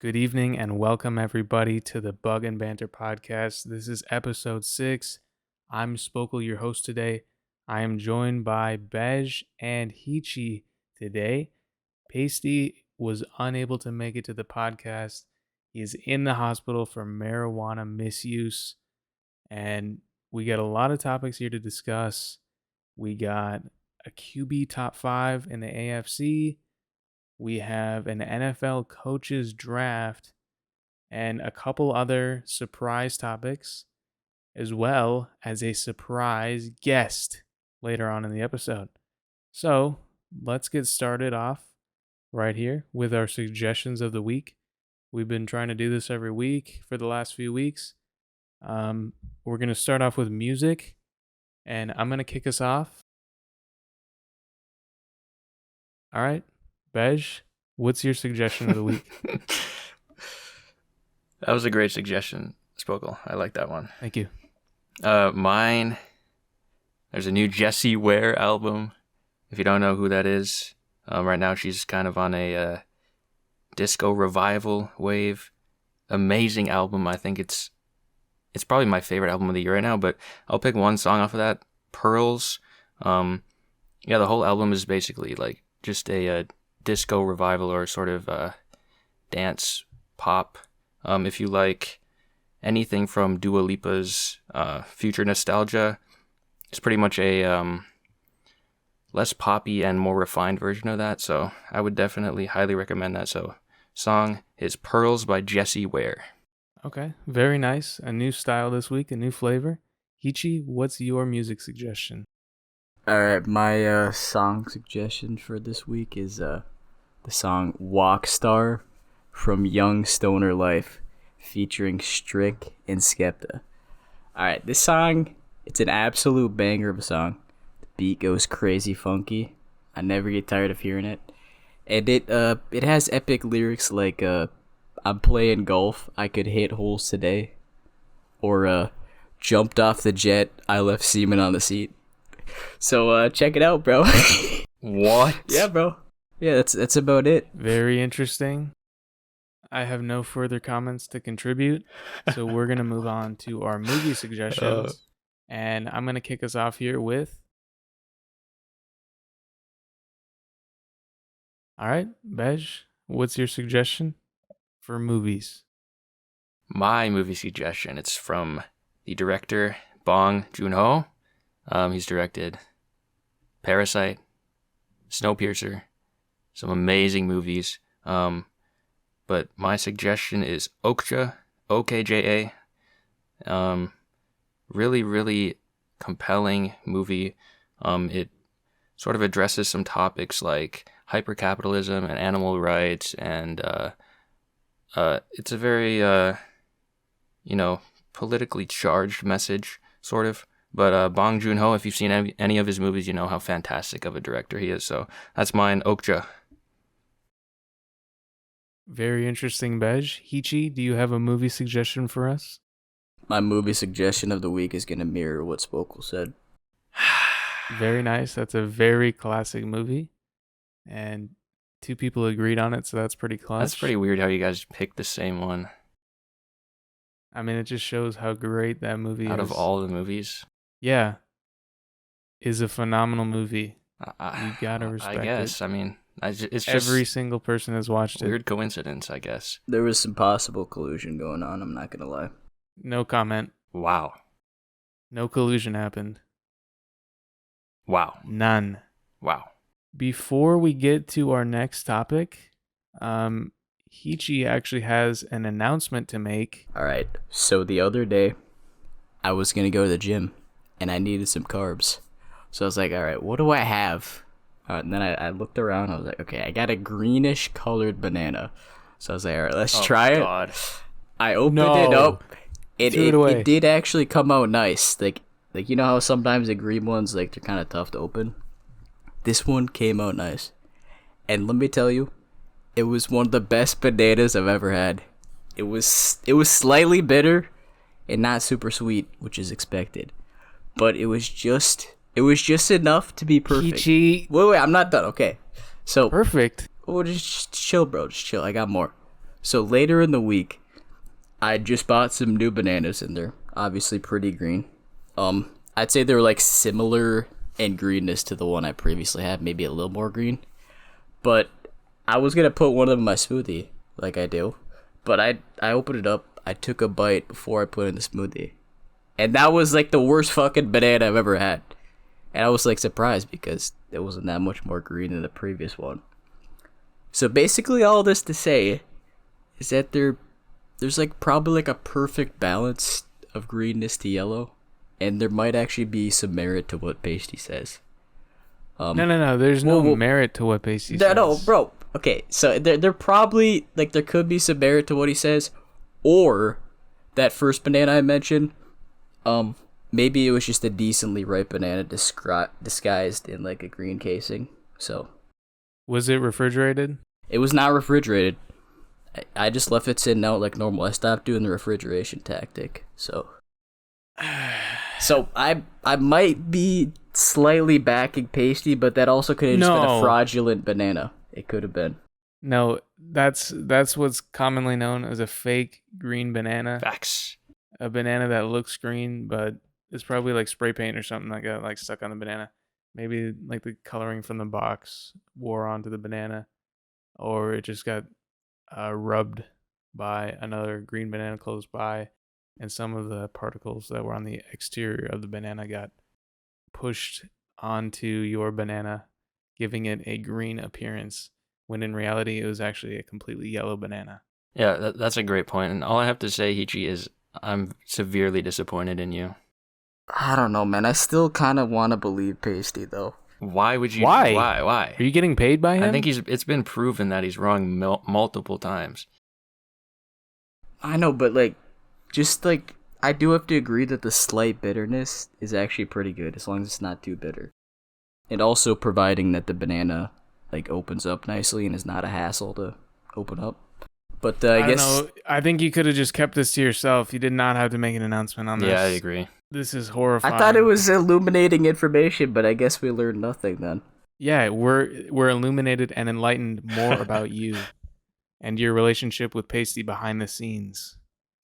Good evening and welcome everybody to the Bug and Banter podcast. This is episode 6. I'm Spokal, your host today. I am joined by Bej and Heechy today. Pasty was unable to make it to the podcast. He is in the hospital for marijuana misuse. And we got a lot of topics here to discuss. We got a QB top 5 in the AFC. We have an NFL coaches draft and a couple other surprise topics, as well as a surprise guest later on in the episode. So let's get started off right here with our suggestions of the week. We've been trying to do this every week for the last few weeks. We're going to start off with music, and I'm going to kick us off. All right. Bej, what's your suggestion of the week? That was a great suggestion, Spokal. I like that one. Thank you. Mine, there's a new Jessie Ware album. If you don't know who that is, right now she's kind of on a disco revival wave. Amazing album. I think it's probably my favorite album of the year right now, but I'll pick one song off of that, Pearls. The whole album is basically like just a disco revival or sort of dance pop. If you like anything from Dua Lipa's Future Nostalgia, it's pretty much a less poppy and more refined version of that. So I would definitely highly recommend that. So song is Pearls by Jessie Ware. Okay, very nice. A new style this week, a new flavor. Heechy, what's your music suggestion? All right, my song suggestion for this week is the song WokStar from Young Stoner Life featuring Strick and Skepta. All right, this song, it's an absolute banger of a song. The beat goes crazy funky. I never get tired of hearing it. And it has epic lyrics like I'm playing golf, I could hit holes today. Or jumped off the jet, I left semen on the seat. So check it out, bro. What? Yeah, bro. Yeah, that's about it. Very interesting. I have no further comments to contribute, so we're going to move on to our movie suggestions. And I'm going to kick us off here with... All right, Bej, what's your suggestion for movies? My movie suggestion, it's from the director Bong Joon-ho. He's directed Parasite, Snowpiercer, some amazing movies. But my suggestion is Okja, Okja. Really, really compelling movie. It sort of addresses some topics like hypercapitalism and animal rights, and it's a very, politically charged message, sort of. But Bong Joon-ho, if you've seen any of his movies, you know how fantastic of a director he is. So that's mine, Okja. Very interesting, Bej. Heechy, do you have a movie suggestion for us? My movie suggestion of the week is going to mirror what Spokal said. Very nice. That's a very classic movie. And 2 people agreed on it, so that's pretty clutch. That's pretty weird how you guys picked the same one. I mean, it just shows how great that movie is. Out of all the movies? Yeah. Is a phenomenal movie. You gotta respect it. I guess. I mean, it's just every single person has watched it. Weird coincidence, I guess. There was some possible collusion going on, I'm not going to lie. No comment. Wow. No collusion happened. Wow. None. Wow. Before we get to our next topic, Heechy actually has an announcement to make. All right. So the other day, I was going to go to the gym, and I needed some carbs. So I was like, all right, what do I have? And then I looked around. I was like, okay, I got a greenish colored banana. So I was like, all right, let's try it. I opened it up. It did actually come out nice. Like you know how sometimes the green ones, like, they're kind of tough to open? This one came out nice. And let me tell you, it was one of the best bananas I've ever had. It was slightly bitter and not super sweet, which is expected. But it was just enough to be perfect. Heechy. Wait, I'm not done. Okay. So perfect. just chill, bro. Just chill. I got more. So later in the week, I just bought some new bananas in there. Obviously pretty green. I'd say they were like similar in greenness to the one I previously had, maybe a little more green. But I was gonna put one of them in my smoothie, like I do. But I opened it up, I took a bite before I put it in the smoothie. And that was like the worst fucking banana I've ever had. And I was like surprised because it wasn't that much more green than the previous one. So basically all this to say is that there's like probably like a perfect balance of greenness to yellow. And there might actually be some merit to what Pasty says. No. There's no merit to what Pasty says. No, bro. Okay, so they're probably, like, there could be some merit to what he says. Or, that first banana I mentioned, maybe it was just a decently ripe banana disguised in, like, a green casing. So. Was it refrigerated? It was not refrigerated. I just left it sitting out like normal. I stopped doing the refrigeration tactic, so. So I might be slightly backing Pasty, but that also could have just been a fraudulent banana. It could have been. No, that's what's commonly known as a fake green banana. Facts. A banana that looks green, but it's probably like spray paint or something that got like stuck on the banana. Maybe like the coloring from the box wore onto the banana, or it just got rubbed by another green banana close by. And some of the particles that were on the exterior of the banana got pushed onto your banana, giving it a green appearance, when in reality it was actually a completely yellow banana. Yeah, that's a great point. And all I have to say, Heechy, is I'm severely disappointed in you. I don't know, man. I still kind of want to believe Pasty, though. Why would you? Why? Why? Are you getting paid by him? I think it's been proven that he's wrong multiple times. I know, but like, just like, I do have to agree that the slight bitterness is actually pretty good, as long as it's not too bitter. And also providing that the banana, like, opens up nicely and is not a hassle to open up. But I guess... don't know. I think you could have just kept this to yourself. You did not have to make an announcement on this. Yeah, I agree. This is horrifying. I thought it was illuminating information, but I guess we learned nothing then. Yeah, we're illuminated and enlightened more about you and your relationship with Pasty behind the scenes.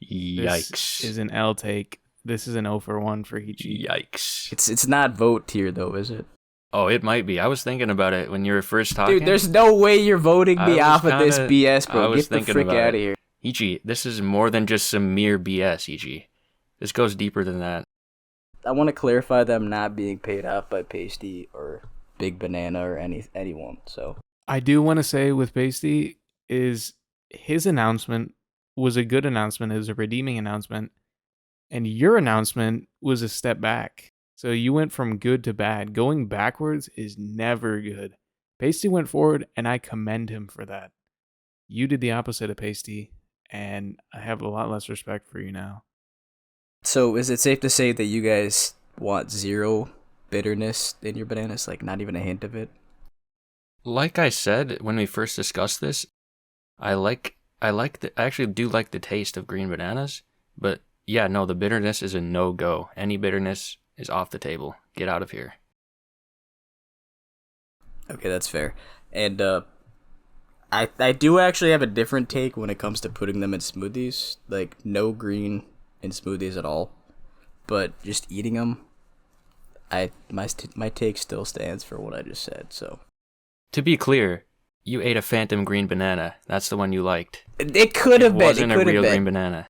Yikes. This is an L take. This is an 0 for 1 for Heechy. Yikes. It's not vote tier, though, is it? Oh, it might be. I was thinking about it when you were first talking. Dude, there's no way you're voting me off of this BS, bro. Get the frick out of here. Heechy, this is more than just some mere BS, Heechy. This goes deeper than that. I want to clarify that I'm not being paid off by Pasty or Big Banana or anyone, so. I do want to say with Pasty is his announcement was a good announcement. It was a redeeming announcement. And your announcement was a step back. So you went from good to bad. Going backwards is never good. Pasty went forward, and I commend him for that. You did the opposite of Pasty, and I have a lot less respect for you now. So is it safe to say that you guys want zero bitterness in your bananas? Like, not even a hint of it? Like I said when we first discussed this, I actually do like the taste of green bananas, but yeah, no, the bitterness is a no-go. Any bitterness is off the table. Get out of here. Okay, that's fair. And I do actually have a different take when it comes to putting them in smoothies. Like, no green in smoothies at all. But just eating them, my take still stands for what I just said, so. To be clear, you ate a phantom green banana. That's the one you liked. It could have been. It wasn't a real green banana.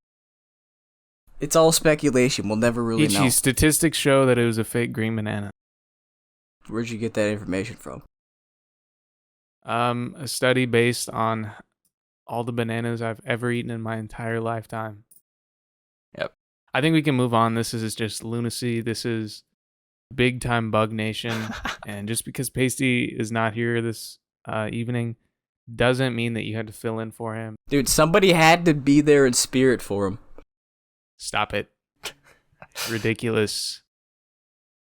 It's all speculation. We'll never really know. Statistics show that it was a fake green banana. Where'd you get that information from? A study based on all the bananas I've ever eaten in my entire lifetime. Yep. I think we can move on. This is just lunacy. This is big time bug nation. And just because Pasty is not here this evening doesn't mean that you had to fill in for him. Dude, somebody had to be there in spirit for him. Stop it. Ridiculous.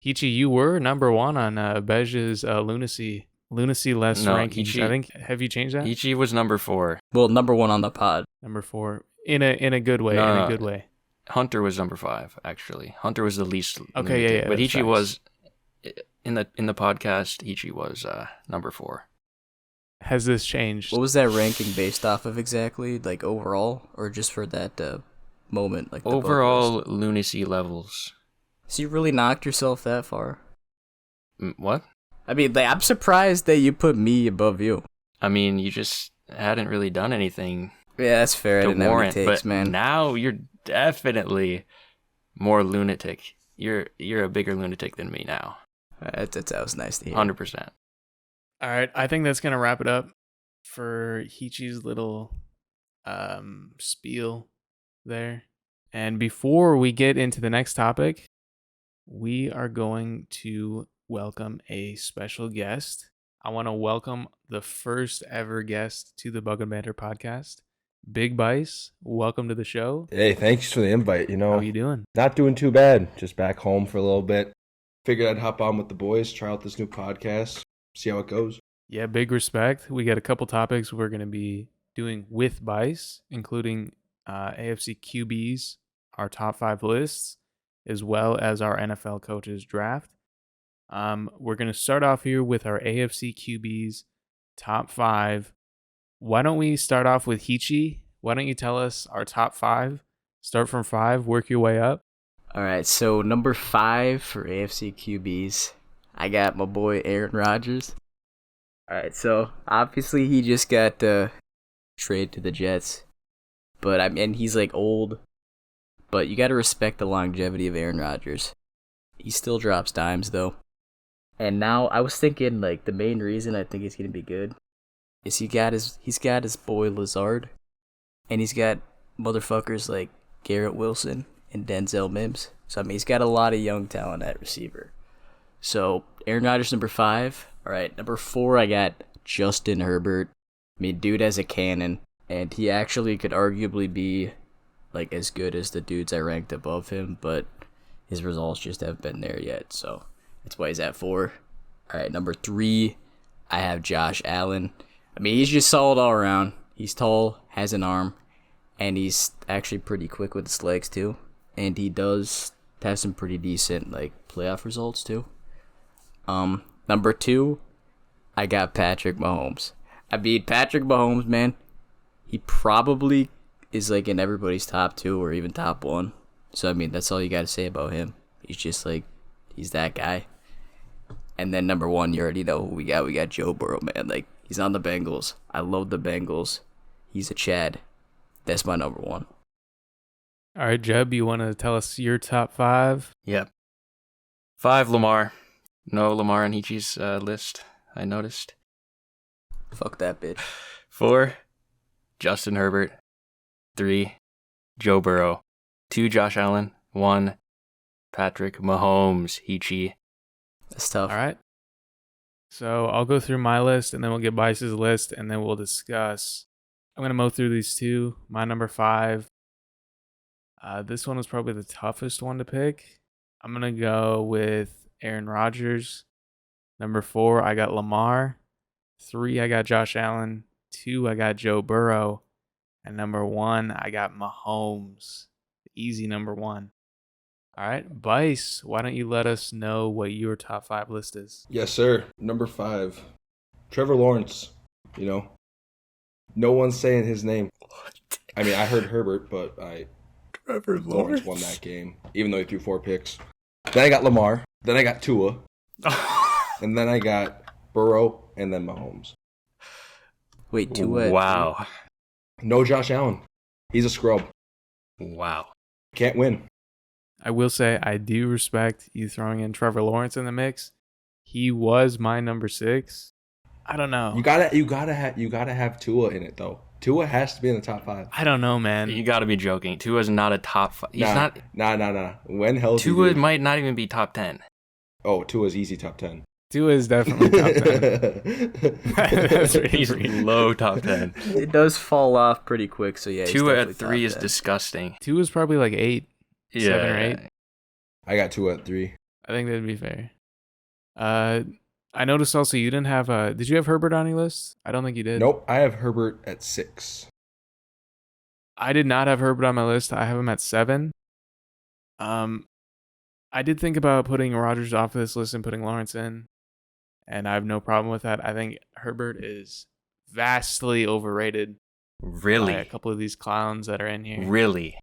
Heechy, you were number 1 on Bej's lunacy less rankings. Heechy, I think, have you changed that? Heechy was number 4. Well, number 1 on the pod. Number 4. In a good way. In a good way. Hunter was number 5, actually. Hunter was the least. Okay, limited, yeah. But Heechy was in the podcast. Heechy was number 4. has this changed? What was that ranking based off of exactly? Like overall, or just for that moment? Like the bug Overall roast? lunacy levels. So you really knocked yourself that far? What? I mean, like, I'm surprised that you put me above you. I mean, you just hadn't really done anything Yeah, that's fair. I to didn't have any warrant, takes, but man. now you're definitely more lunatic. You're a bigger lunatic than me now. That was nice to hear. 100%. All right, I think that's gonna wrap it up for Heechy's little spiel there. And before we get into the next topic, we are going to welcome a special guest. I want to welcome the first ever guest to the Bug and Banter podcast, Big Bice. Welcome to the show. Hey, thanks for the invite. How you doing? Not doing too bad. Just back home for a little bit. Figured I'd hop on with the boys, try out this new podcast, see how it goes. Yeah, big respect. We got a couple topics we're going to be doing with Bice, including AFC QBs, our top 5 lists, as well as our NFL coaches draft. We're going to start off here with our AFC QBs top 5. Why don't we start off with Heechy? Why don't you tell us our top 5? Start from 5, work your way up. All right, so number 5 for AFC QBs, I got my boy Aaron Rodgers. All right, so obviously he just got traded to the Jets, but he's like old, but you got to respect the longevity of Aaron Rodgers. He still drops dimes though. And now I was thinking like the main reason I think he's gonna be good is he's got his boy Lazard, and he's got motherfuckers like Garrett Wilson and Denzel Mims. So I mean he's got a lot of young talent at receiver. So Aaron Rodgers number 5. All right, number 4 I got Justin Herbert. I mean dude has a cannon, and he actually could arguably be like as good as the dudes I ranked above him, but his results just haven't been there yet. So that's why he's at 4. All right, number 3, I have Josh Allen. I mean, he's just solid all around. He's tall, has an arm, and he's actually pretty quick with his legs too. And he does have some pretty decent like playoff results too. Number 2, I got Patrick Mahomes. I mean, Patrick Mahomes, man, he probably is like in everybody's top 2 or even top 1. So I mean, that's all you got to say about him. He's just like, he's that guy. And then number 1, you already know who we got. We got Joe Burrow, man. Like, he's on the Bengals. I love the Bengals. He's a Chad. That's my number 1. All right, Jeb, you want to tell us your top 5? Yep. 5, Lamar. No Lamar on Heechy's list, I noticed. Fuck that bitch. 4, Justin Herbert. 3, Joe Burrow. 2, Josh Allen. 1, Patrick Mahomes. Heechy. That's tough. All right. So I'll go through my list, and then we'll get Bice's list, and then we'll discuss. I'm going to mow through these 2. My number 5. This one was probably the toughest one to pick. I'm going to go with Aaron Rodgers. Number 4, I got Lamar. 3, I got Josh Allen. 2, I got Joe Burrow. And number 1, I got Mahomes. Easy number 1. All right, Bice, why don't you let us know what your top 5 list is? Yes, sir. Number 5, Trevor Lawrence. You know, no one's saying his name. I mean, I heard Herbert, but Trevor Lawrence won that game, even though he threw 4 picks. Then I got Lamar. Then I got Tua. And then I got Burrow, and then Mahomes. Wait, Tua. Wow. No Josh Allen. He's a scrub. Wow. Can't win. I will say I do respect you throwing in Trevor Lawrence in the mix. He was my number 6. I don't know. You gotta have Tua in it though. Tua has to be in the top 5. I don't know, man. You got to be joking. Tua's not a top 5. He's not. Nah. When healthy, Tua dude. might not even be top 10. Oh, Tua's easy top 10. Tua is definitely top 10. That's really He's low top 10. It does fall off pretty quick, so yeah. Tua at he's 3 definitely is top 10. disgusting. Tua's probably like 8, 7 or 8. I got Tua at 3. I think that'd be fair. I noticed also you didn't have did you have Herbert on your list? I don't think you did. Nope, I have Herbert at 6. I did not have Herbert on my list. I have him at 7. I did think about putting Rodgers off this list and putting Lawrence in, and I have no problem with that. I think Herbert is vastly overrated by a Really? couple of these clowns that are in here. Really?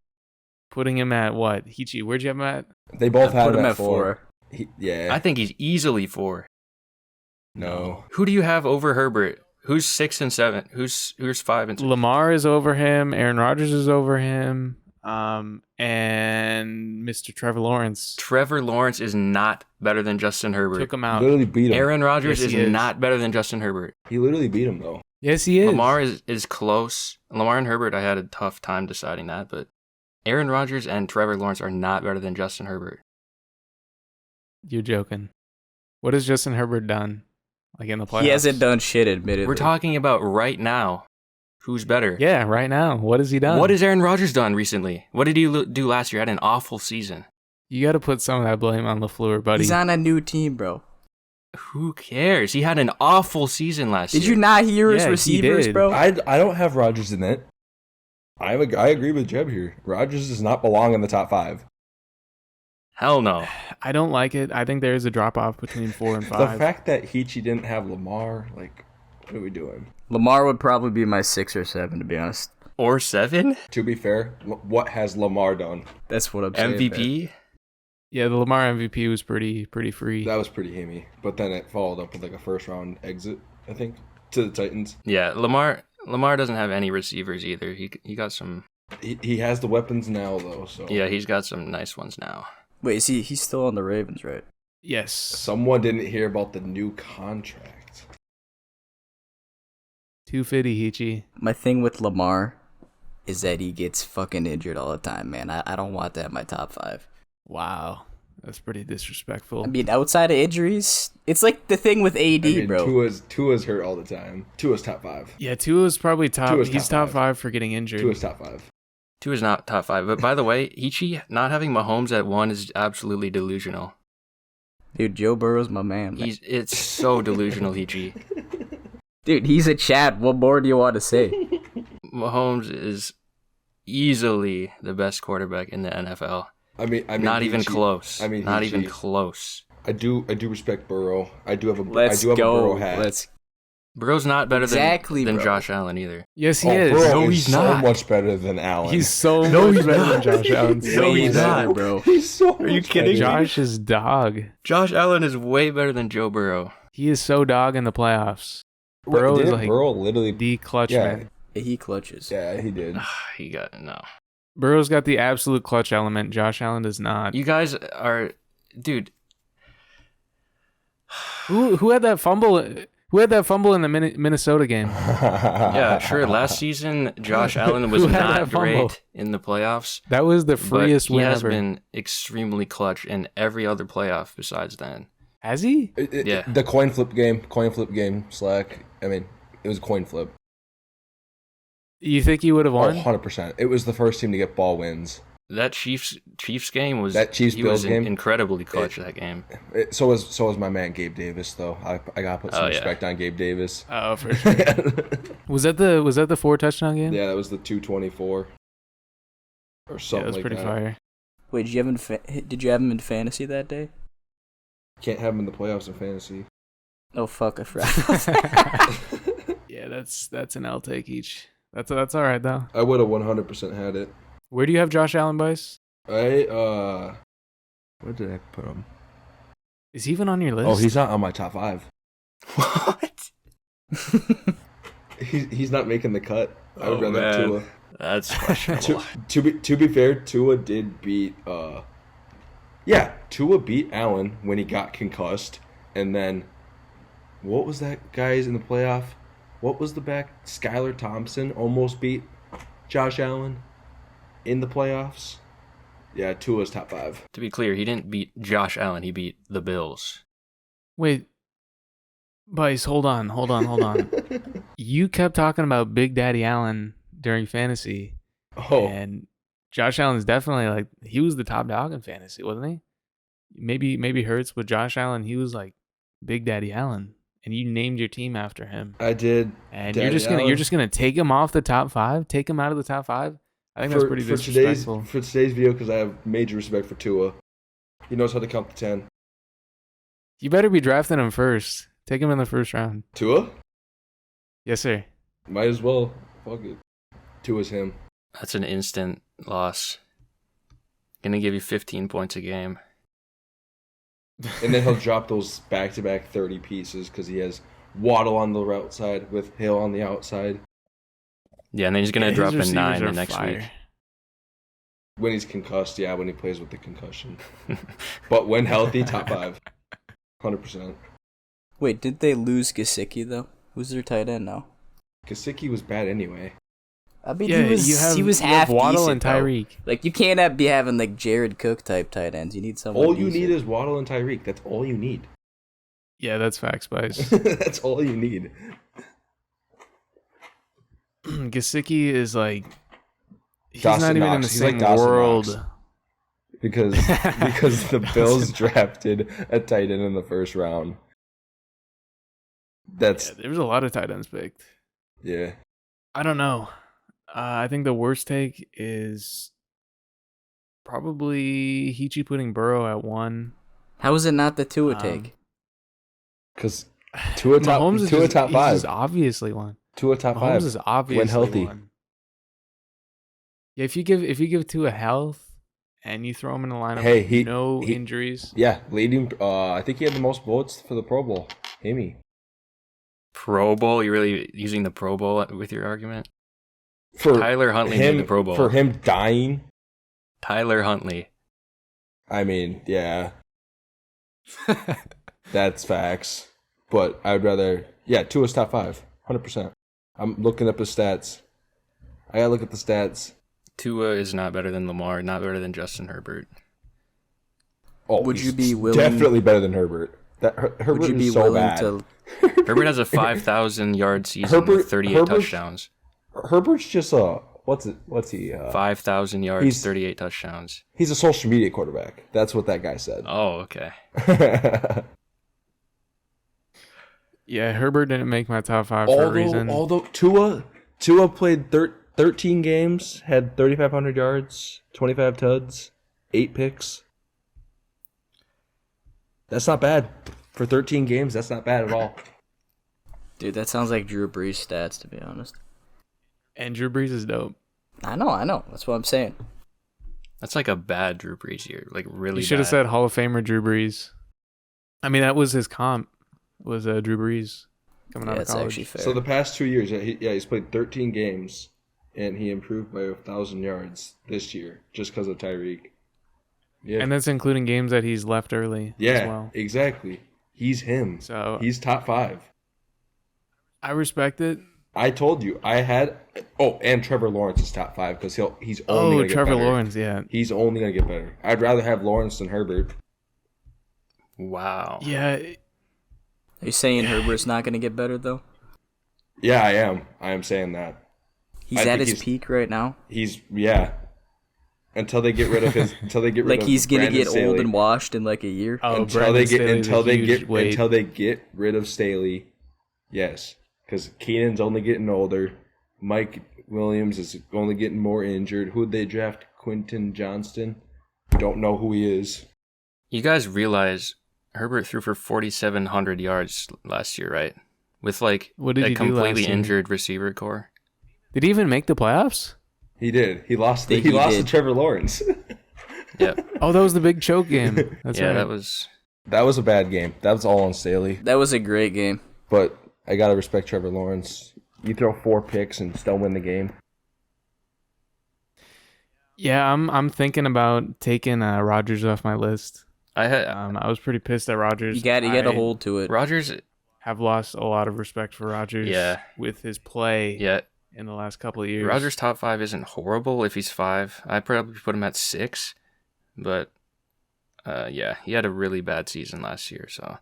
Putting him at what? Heechy, where'd you have him at? They both had Put him him at at 4. 4. Yeah. I think he's easily 4. No. Who do you have over Herbert? Who's 6 and 7? Who's 5 and 6? Lamar is over him. Aaron Rodgers is over him. And Mr. Trevor Lawrence Trevor Lawrence is not better than Justin Herbert. took him out. Literally beat him. Aaron Rodgers Yes, is he is. not better than Justin Herbert. He literally beat him, though. Yes, he is. Lamar is close. Lamar and Herbert, I had a tough time deciding that, but Aaron Rodgers and Trevor Lawrence are not better than Justin Herbert. You're joking. What has Justin Herbert done? Like in the playoffs? He hasn't done shit, admittedly. We're talking about right now. Who's better? Yeah, right now. What has he done? What has Aaron Rodgers done recently? What did he do last year? Had an awful season. You got to put some of that blame on LaFleur, buddy. He's on a new team, bro. Who cares? He had an awful season last year. Did you not hear his Yeah, he receivers, did. bro? I don't have Rodgers in it. I agree with Jeb here. Rodgers does not belong in the top 5. Hell no. I don't like it. I think there is a drop off between 4 and 5. The fact that Heechy didn't have Lamar, like, what are we doing? Lamar would probably be my 6 or 7, to be honest. Or 7? To be fair, what has Lamar done? That's what I'm saying. MVP? Yeah, the Lamar MVP was pretty free. That was pretty hammy. But then it followed up with like a first round exit, I think, to the Titans. Yeah, Lamar doesn't have any receivers either. He got some. He has the weapons now though, so Yeah, he's got some nice ones now. Wait, is he's still on the Ravens, right? Yes. Someone didn't hear about the new contract. 250, Heechy. My thing with Lamar is that he gets fucking injured all the time, man. I don't want that in my top 5. Wow. That's pretty disrespectful. I mean, outside of injuries, it's like the thing with AD, bro. Tua's hurt all the time. Tua's top 5. Yeah, Tua's probably top. Tua's He's top top 5 five. for getting injured. Tua's top 5. 2 is not top 5. But by the way, Heechy not having Mahomes at 1 is absolutely delusional. Dude, Joe Burrow's my man. It's so delusional, Heechy. Dude, he's a Chad. What more do you want to say? Mahomes is easily the best quarterback in the NFL. I mean, Not even Heechy- close. I mean, not Heechy- even close. I do respect Burrow. I do have a Let's I do have go. a Burrow hat. Let's. Burrow's not better Exactly, than bro. Josh Allen either. Yes, he Oh, is. Burrow No, is he's so not. much better than Allen. He's so No, much he's better not. than Josh Allen. No, he's not, bro. He's so Are you much kidding better. me? Josh is dog. Josh Allen is way better than Joe Burrow. He is so dog in the playoffs. Wait, Burrow is didn't like Burrow literally. the clutch Yeah. man. He clutches. Yeah, he did. He got no. Burrow's got the absolute clutch element. Josh Allen does not. You guys are, dude. Who had that fumble? Who had that fumble in the Minnesota game? Yeah, sure. Last season, Josh Allen was Who had not that fumble? great in the playoffs. That was the But freest he win has ever. been extremely clutch in every other playoff besides then. Has he? Yeah. The coin flip game, Slaq. I mean, it was a coin flip. You think he would have Oh, won? 100%. It was the first team to get ball wins. That Chiefs game was That Chiefs he was Bills game? incredibly clutch that game. So was my man Gabe Davis though. I gotta put some Oh, yeah. respect on Gabe Davis. Oh, for sure. Was that the 4 touchdown game? Yeah, that was the 224 or Yeah, something that was like pretty that. fire. Wait, did you have him in fantasy that day? Can't have him in the playoffs in fantasy. Oh fuck, I forgot. Yeah, that's an L take each. That's all right though. I would have 100% had it. Where do you have Josh Allen, Bice? Where did I put him? Is he even on your list? Oh, he's not on my top 5. What? He's not making the cut. I would Oh, rather have man. Tua. That's questionable. To be fair, Tua did beat Tua beat Allen when he got concussed, and then what was that guy's in the playoff? What was the back? Skylar Thompson almost beat Josh Allen in the playoffs. Yeah, Tua's top 5. To be clear, he didn't beat Josh Allen. He beat the Bills. Wait. Bice, hold on. You kept talking about Big Daddy Allen during fantasy. Oh, And Josh Allen's definitely like he was the top dog in fantasy, wasn't he? Maybe Hurts, but Josh Allen, he was like Big Daddy Allen, and you named your team after him. I did. And Daddy you're just gonna take him off the top 5, take him out of the top 5. I think that's pretty for disrespectful. today's video, because I have major respect for Tua. He knows how to count to 10. You better be drafting him first. Take him in the first round. Tua? Yes, sir. Might as well. Fuck it. Tua's him. That's an instant loss. Gonna give you 15 points a game. And then he'll drop those back-to-back 30 pieces because he has Waddle on the route side with Hill on the outside. Yeah, and then he's gonna drop a his 9 the receivers are next fire. week. When he's concussed, yeah, when he plays with the concussion. But when healthy, top 5. 100%. Wait, did they lose Gesicki though? Who's their tight end now? Gesicki was bad anyway. I mean, Yeah, he was you have half Waddle decent, and though. Tyreek. Like, you can't be having like Jared Cook type tight ends. You need someone. All you decent. need is Waddle and Tyreek. That's all you need. Yeah, that's facts, Spice. That's all you need. Gesicki is like he's Dawson not even in the Knox. He's like same Dawson world. Knox. Because the Bills drafted a tight end in the first round. That's Yeah, there was a lot of tight ends picked. yeah. I don't know. I think the worst take is probably Heechy putting Burrow at 1. How is it not the Tua take? Because Tua Mahomes top is 5. He's obviously 1. Tua top Mahomes 5. is obviously when healthy. 1. Yeah, if you give Tua health and you throw him in the lineup, Hey, with no injuries. Yeah, leading. I think he had the most votes for the Pro Bowl. Amy. Pro Bowl? You're really using the Pro Bowl with your argument? For Tyler Huntley made the Pro Bowl. For him dying. Tyler Huntley. I mean, yeah. That's facts. But I would rather... Yeah, Tua's top 5. 100%. I'm looking up his stats. I gotta look at the stats. Tua is not better than Lamar, not better than Justin Herbert. Oh, Would he's you be willing? definitely better than Herbert. Herbert Would you be is so willing bad. to? Herbert has a 5,000 yard season with 38 touchdowns. Herbert's just a... What's he? 5,000 yards, he's- 38 touchdowns. He's a social media quarterback. That's what that guy said. Oh, okay. Yeah, Herbert didn't make my top 5 for a reason. Although Tua played 13 games, had 3,500 yards, 25 tuds, 8 picks. That's not bad. For 13 games, that's not bad at all. Dude, that sounds like Drew Brees stats, to be honest. And Drew Brees is dope. I know. That's what I'm saying. That's like a bad Drew Brees year. Like, really You should have bad. said Hall of Famer Drew Brees. I mean, that was his comp. Was Drew Brees coming out Yeah, of it's college? actually fair. So the past 2 years, he's played 13 games, and he improved by 1,000 yards this year just because of Tyreek. Yeah, And that's including games that he's left early as well. exactly. He's him. So He's top 5. I respect it. I told you I had. Oh, and Trevor Lawrence is top 5 because he's only gonna get Trevor better. Lawrence, yeah. He's only gonna get better. I'd rather have Lawrence than Herbert. Wow. Yeah, Are you saying Herbert's not going to get better though? Yeah, I am. I am saying that. He's I at think his he's- peak right now. He's Until they get rid of his. Until they get rid Like of he's going to Brandon get Staley. old and washed in like a year. oh, until Brandon they get Staley's a huge weight. until they get rid of Staley. Yes, because Keenan's only getting older. Mike Williams is only getting more injured. Who'd they draft? Quentin Johnston. Don't know who he is. You guys realize Herbert threw for 4,700 yards last year, right? With like What did a he do last completely year? injured receiver core. Did he even make the playoffs? He did. He lost. Think He he lost to did. Trevor Lawrence. Yeah. Oh, that was the big choke game. That's Yeah, right. that was. That was a bad game. That was all on Staley. That was a great game. But I gotta respect Trevor Lawrence. You throw 4 picks and still win the game. Yeah, I'm thinking about taking Rodgers off my list. I was pretty pissed at Rodgers. You got to I hold to it. Rodgers. have lost a lot of respect for Rodgers. Yeah. with his play. Yeah. In the last couple of years. Rodgers' top 5 isn't horrible if he's 5. I'd probably put him at 6. But, yeah, he had a really bad season last year, so.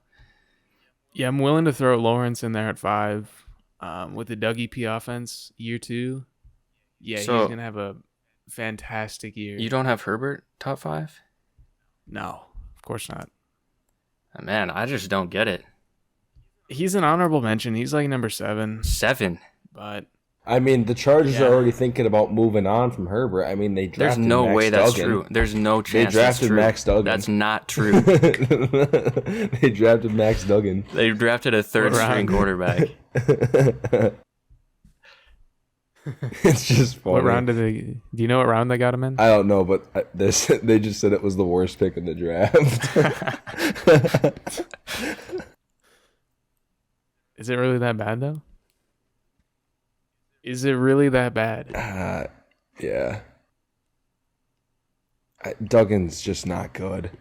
Yeah, I'm willing to throw Lawrence in there at 5. With the Dougie P offense, year 2. Yeah, So- he's going to have a fantastic year. You don't have Herbert top 5? No, of course not. Man, I just don't get it. He's an honorable mention. He's like number 7. 7. But I mean, the Chargers Yeah. are already thinking about moving on from Herbert. I mean, they drafted There's no Max way that's Duggan. true. There's no They chance that's drafted true. Max Duggan. That's not true. They drafted Max Duggan. They drafted a third-string round? quarterback. It's just funny. What round did they? Do you know what round they got him in? I don't know, but they just said it was the worst pick in the draft. Is it really that bad though? Is it really that bad? Yeah. Duggan's just not good.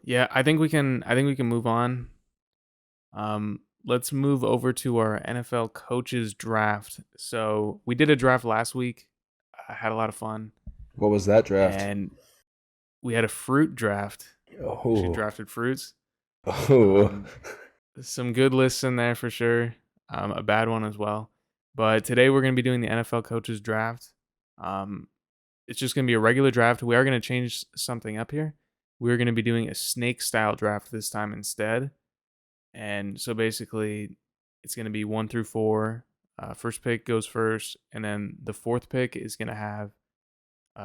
Yeah, I think we can move on. Let's move over to our NFL coaches draft. So we did a draft last week. I had a lot of fun. What was that draft? And we had a fruit draft. She Oh. drafted fruits. Oh. Some good lists in there for sure. A bad one as well. But today we're going to be doing the NFL coaches draft. It's just going to be a regular draft. We are going to change something up here. We're going to be doing a snake style draft this time instead. And so basically it's going to be 1 through 4. First pick goes first. And then the fourth pick is going to have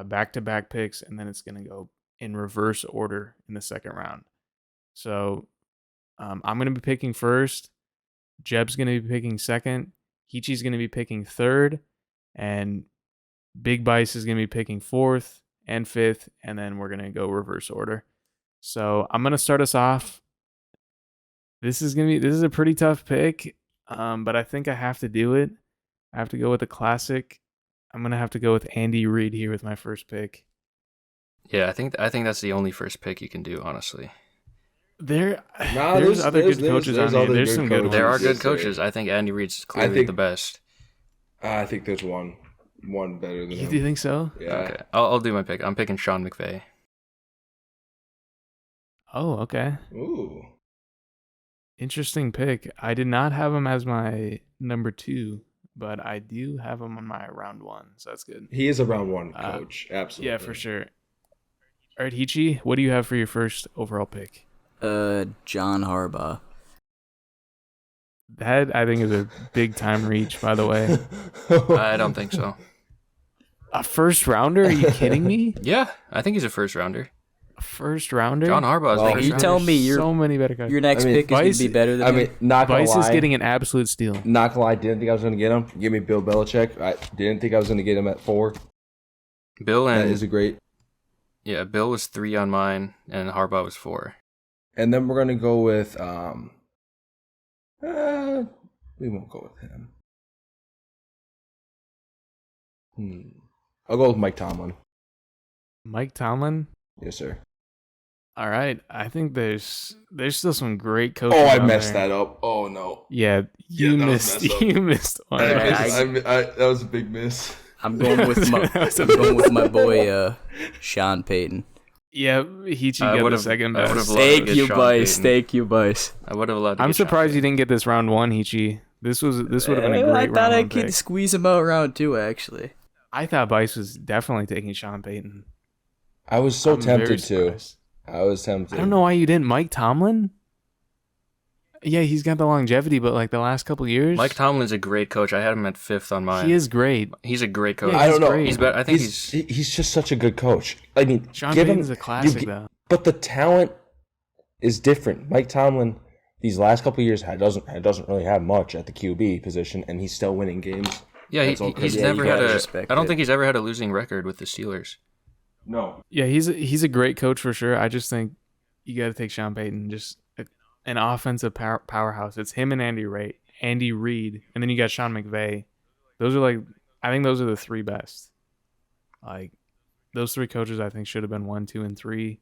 back-to-back picks. And then it's going to go in reverse order in the second round. So I'm going to be picking first. Jeb's going to be picking second. Heechy's going to be picking third. And Big Bice is going to be picking fourth and fifth. And then we're going to go reverse order. So I'm going to start us off. This is a pretty tough pick. But I think I have to do it. I have to go with a classic. I'm going to have to go with Andy Reid here with my first pick. Yeah, I think that's the only first pick you can do, honestly. There's other good coaches on here. There's some good ones. There are good coaches. I think Andy Reid's clearly the best. I think there's one better than him. Do you think so? Yeah. Okay, I'll do my pick. I'm picking Sean McVay. Oh, okay. Ooh. Interesting pick. I did not have him as my number 2, but I do have him on my round 1, so that's good. He is a round 1 coach. Absolutely. Yeah, for sure. All right, Heechy, what do you have for your first overall pick? John Harbaugh. That, I think, is a big time reach, by the way. I don't think so. A first rounder? Are you kidding me? Yeah, I think he's a first rounder. A first rounder? John Harbaugh's Well, first you rounder. tell me so many better guys. Your next pick is going to be better than him. not gonna Vice lie. is getting an absolute steal. Not gonna lie, didn't think I was gonna get him. Give me Bill Belichick. I didn't think I was gonna get him at 4. Bill That and is a great. yeah, Bill was 3 on mine, and Harbaugh was 4. And then we're gonna go with we won't go with him. I'll go with Mike Tomlin. Mike Tomlin? Yes, sir. All right. I think there's still some great coaches. Oh, I out messed there. that up. Oh no. Yeah, you that was missed. messed up. You missed one. That was a big miss. I'm going with my boy Sean Payton. Yeah, Heechy got the second I best. would've loved Thank to you, get Sean Bice. Payton. Thank you, Bice. I would have loved to I'm get Sean surprised you Payton. didn't get this round 1, Heechy. This would have been a great I round thought I 1 could pick. squeeze him out round 2, actually. I thought Bice was definitely taking Sean Payton. I was so I'm very tempted to. surprised. I was tempted. I don't know why you didn't. Mike Tomlin? Yeah, he's got the longevity, but like the last couple years, Mike Tomlin's a great coach. I had him at 5th on mine. he is great. He's a great coach. Yeah, I don't know. great. He's better. I think he's just such a good coach. I mean, Sean give Payton's him, a classic, you- though. But the talent is different. Mike Tomlin, these last couple of years, doesn't really have much at the QB position, and he's still winning games. Yeah, That's all he's credit. never you had gotta a. respect I don't it. think he's ever had a losing record with the Steelers. No. Yeah, he's a great coach for sure. I just think you got to take Sean Payton, just an offensive powerhouse. It's him and Andy Reid, and then you got Sean McVay. Those are I think those are the 3 best. Like those 3 coaches, I think should have been 1, 2, and 3.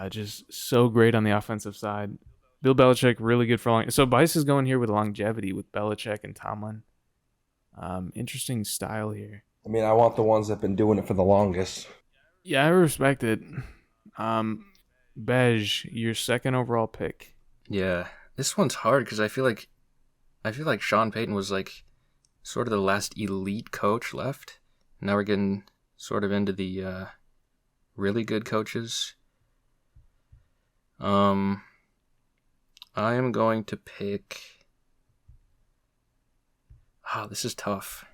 Just so great on the offensive side. Bill Belichick, really good for long. So Bice is going here with longevity with Belichick and Tomlin. Interesting style here. I mean, I want the ones that've been doing it for the longest. Yeah, I respect it. Bej, your second overall pick. Yeah, this one's hard because I feel like Sean Payton was like sort of the last elite coach left. Now we're getting sort of into the really good coaches. I am going to pick. This is tough.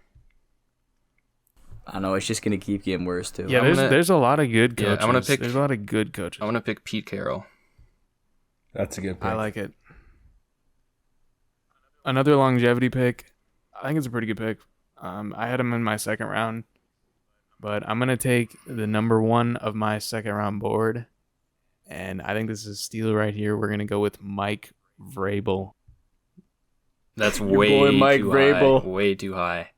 I know, it's just going to keep getting worse, too. Yeah, there's a lot of good Yeah, coaches. I'm gonna pick- There's a lot of good coaches. I'm gonna pick Pete Carroll. That's a good pick. I like it. Another longevity pick. I think it's a pretty good pick. I had him in my second round, but I'm gonna take the number 1 of my second round board, and I think this is a steal right here. We're gonna go with Mike Vrabel. That's Your way boy Mike too Vrabel. high. Way too high.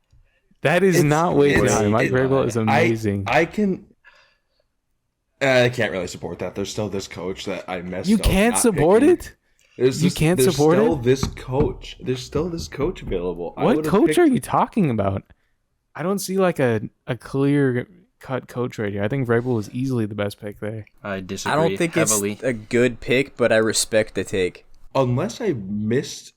That is not way too it's- high. Mike it- Vrabel is amazing. I can't really support that. There's still this coach that I messed You up. can't not support picking. it? There's You can't support There's still it? this coach. There's still this coach available. I What would've coach picked- are you talking about? I don't see like a clear cut coach right here. I think Vrabel was easily the best pick there. I disagree I don't think heavily. it's a good pick, but I respect the take. Unless I missed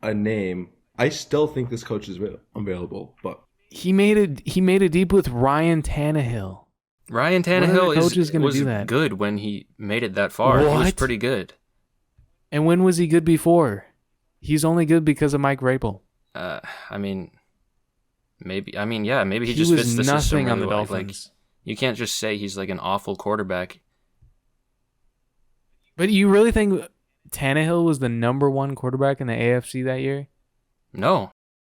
a name, I still think this coach is available. But He made a deep with Ryan Tannehill. Ryan What other Tannehill coach is gonna was do that? good when he made it that far. He was What? pretty good. And when was he good before? He's only good because of Mike Vrabel. I mean, maybe. I mean, yeah, maybe he He just was fits the system nothing really on the well. Dolphins. Like, you can't just say he's like an awful quarterback. But you really think Tannehill was the number 1 quarterback in the AFC that year? No.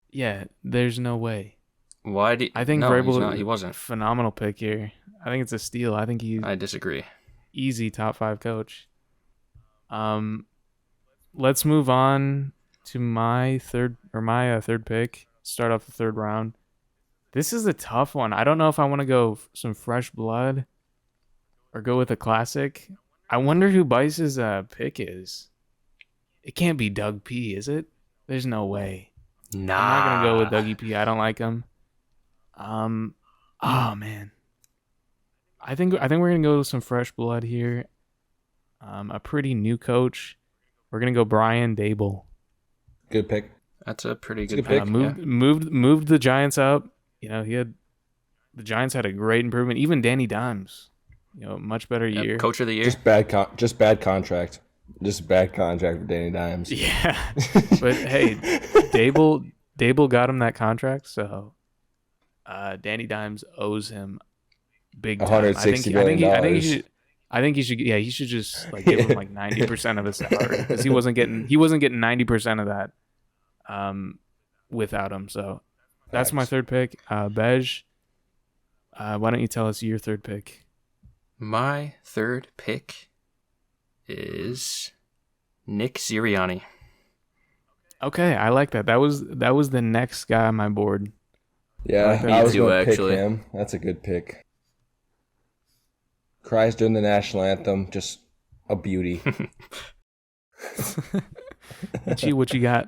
Yeah, there's no way. Why do I think no, Vrabel he's not. He wasn't. phenomenal pick here. I think it's a steal. I think he's I disagree. easy top 5 coach. Let's move on to my third pick. Start off the third round. This is a tough one. I don't know if I want to go some fresh blood or go with a classic. I wonder who Bice's pick is. It can't be Doug P, is it? There's no way. Nah. I'm not gonna go with Dougie P. I don't like him. Oh man. I think we're gonna go with some fresh blood here. A pretty new coach. We're gonna go Brian Dable. good pick. That's a pretty It's a good good pick. pick. Moved the Giants up. You know, the Giants had a great improvement. Even Danny Dimes, much better Yeah. year. Coach of the year. Just bad contract. Just bad contract for Danny Dimes. Yeah, but hey, Dable got him that contract, so Danny Dimes owes him big time. $160 million. I think he should. Yeah, he should just like give him like 90% of his salary because he wasn't getting 90% of that without him. So that's my Facts. third pick. Bej, why don't you tell us your third pick? My third pick is Nick Sirianni. Okay, I like that. That was the next guy on my board. Yeah, like that. I Me was too, going to pick actually. him. That's a good pick. Cries during the national anthem, just a beauty. Heechy, what you got?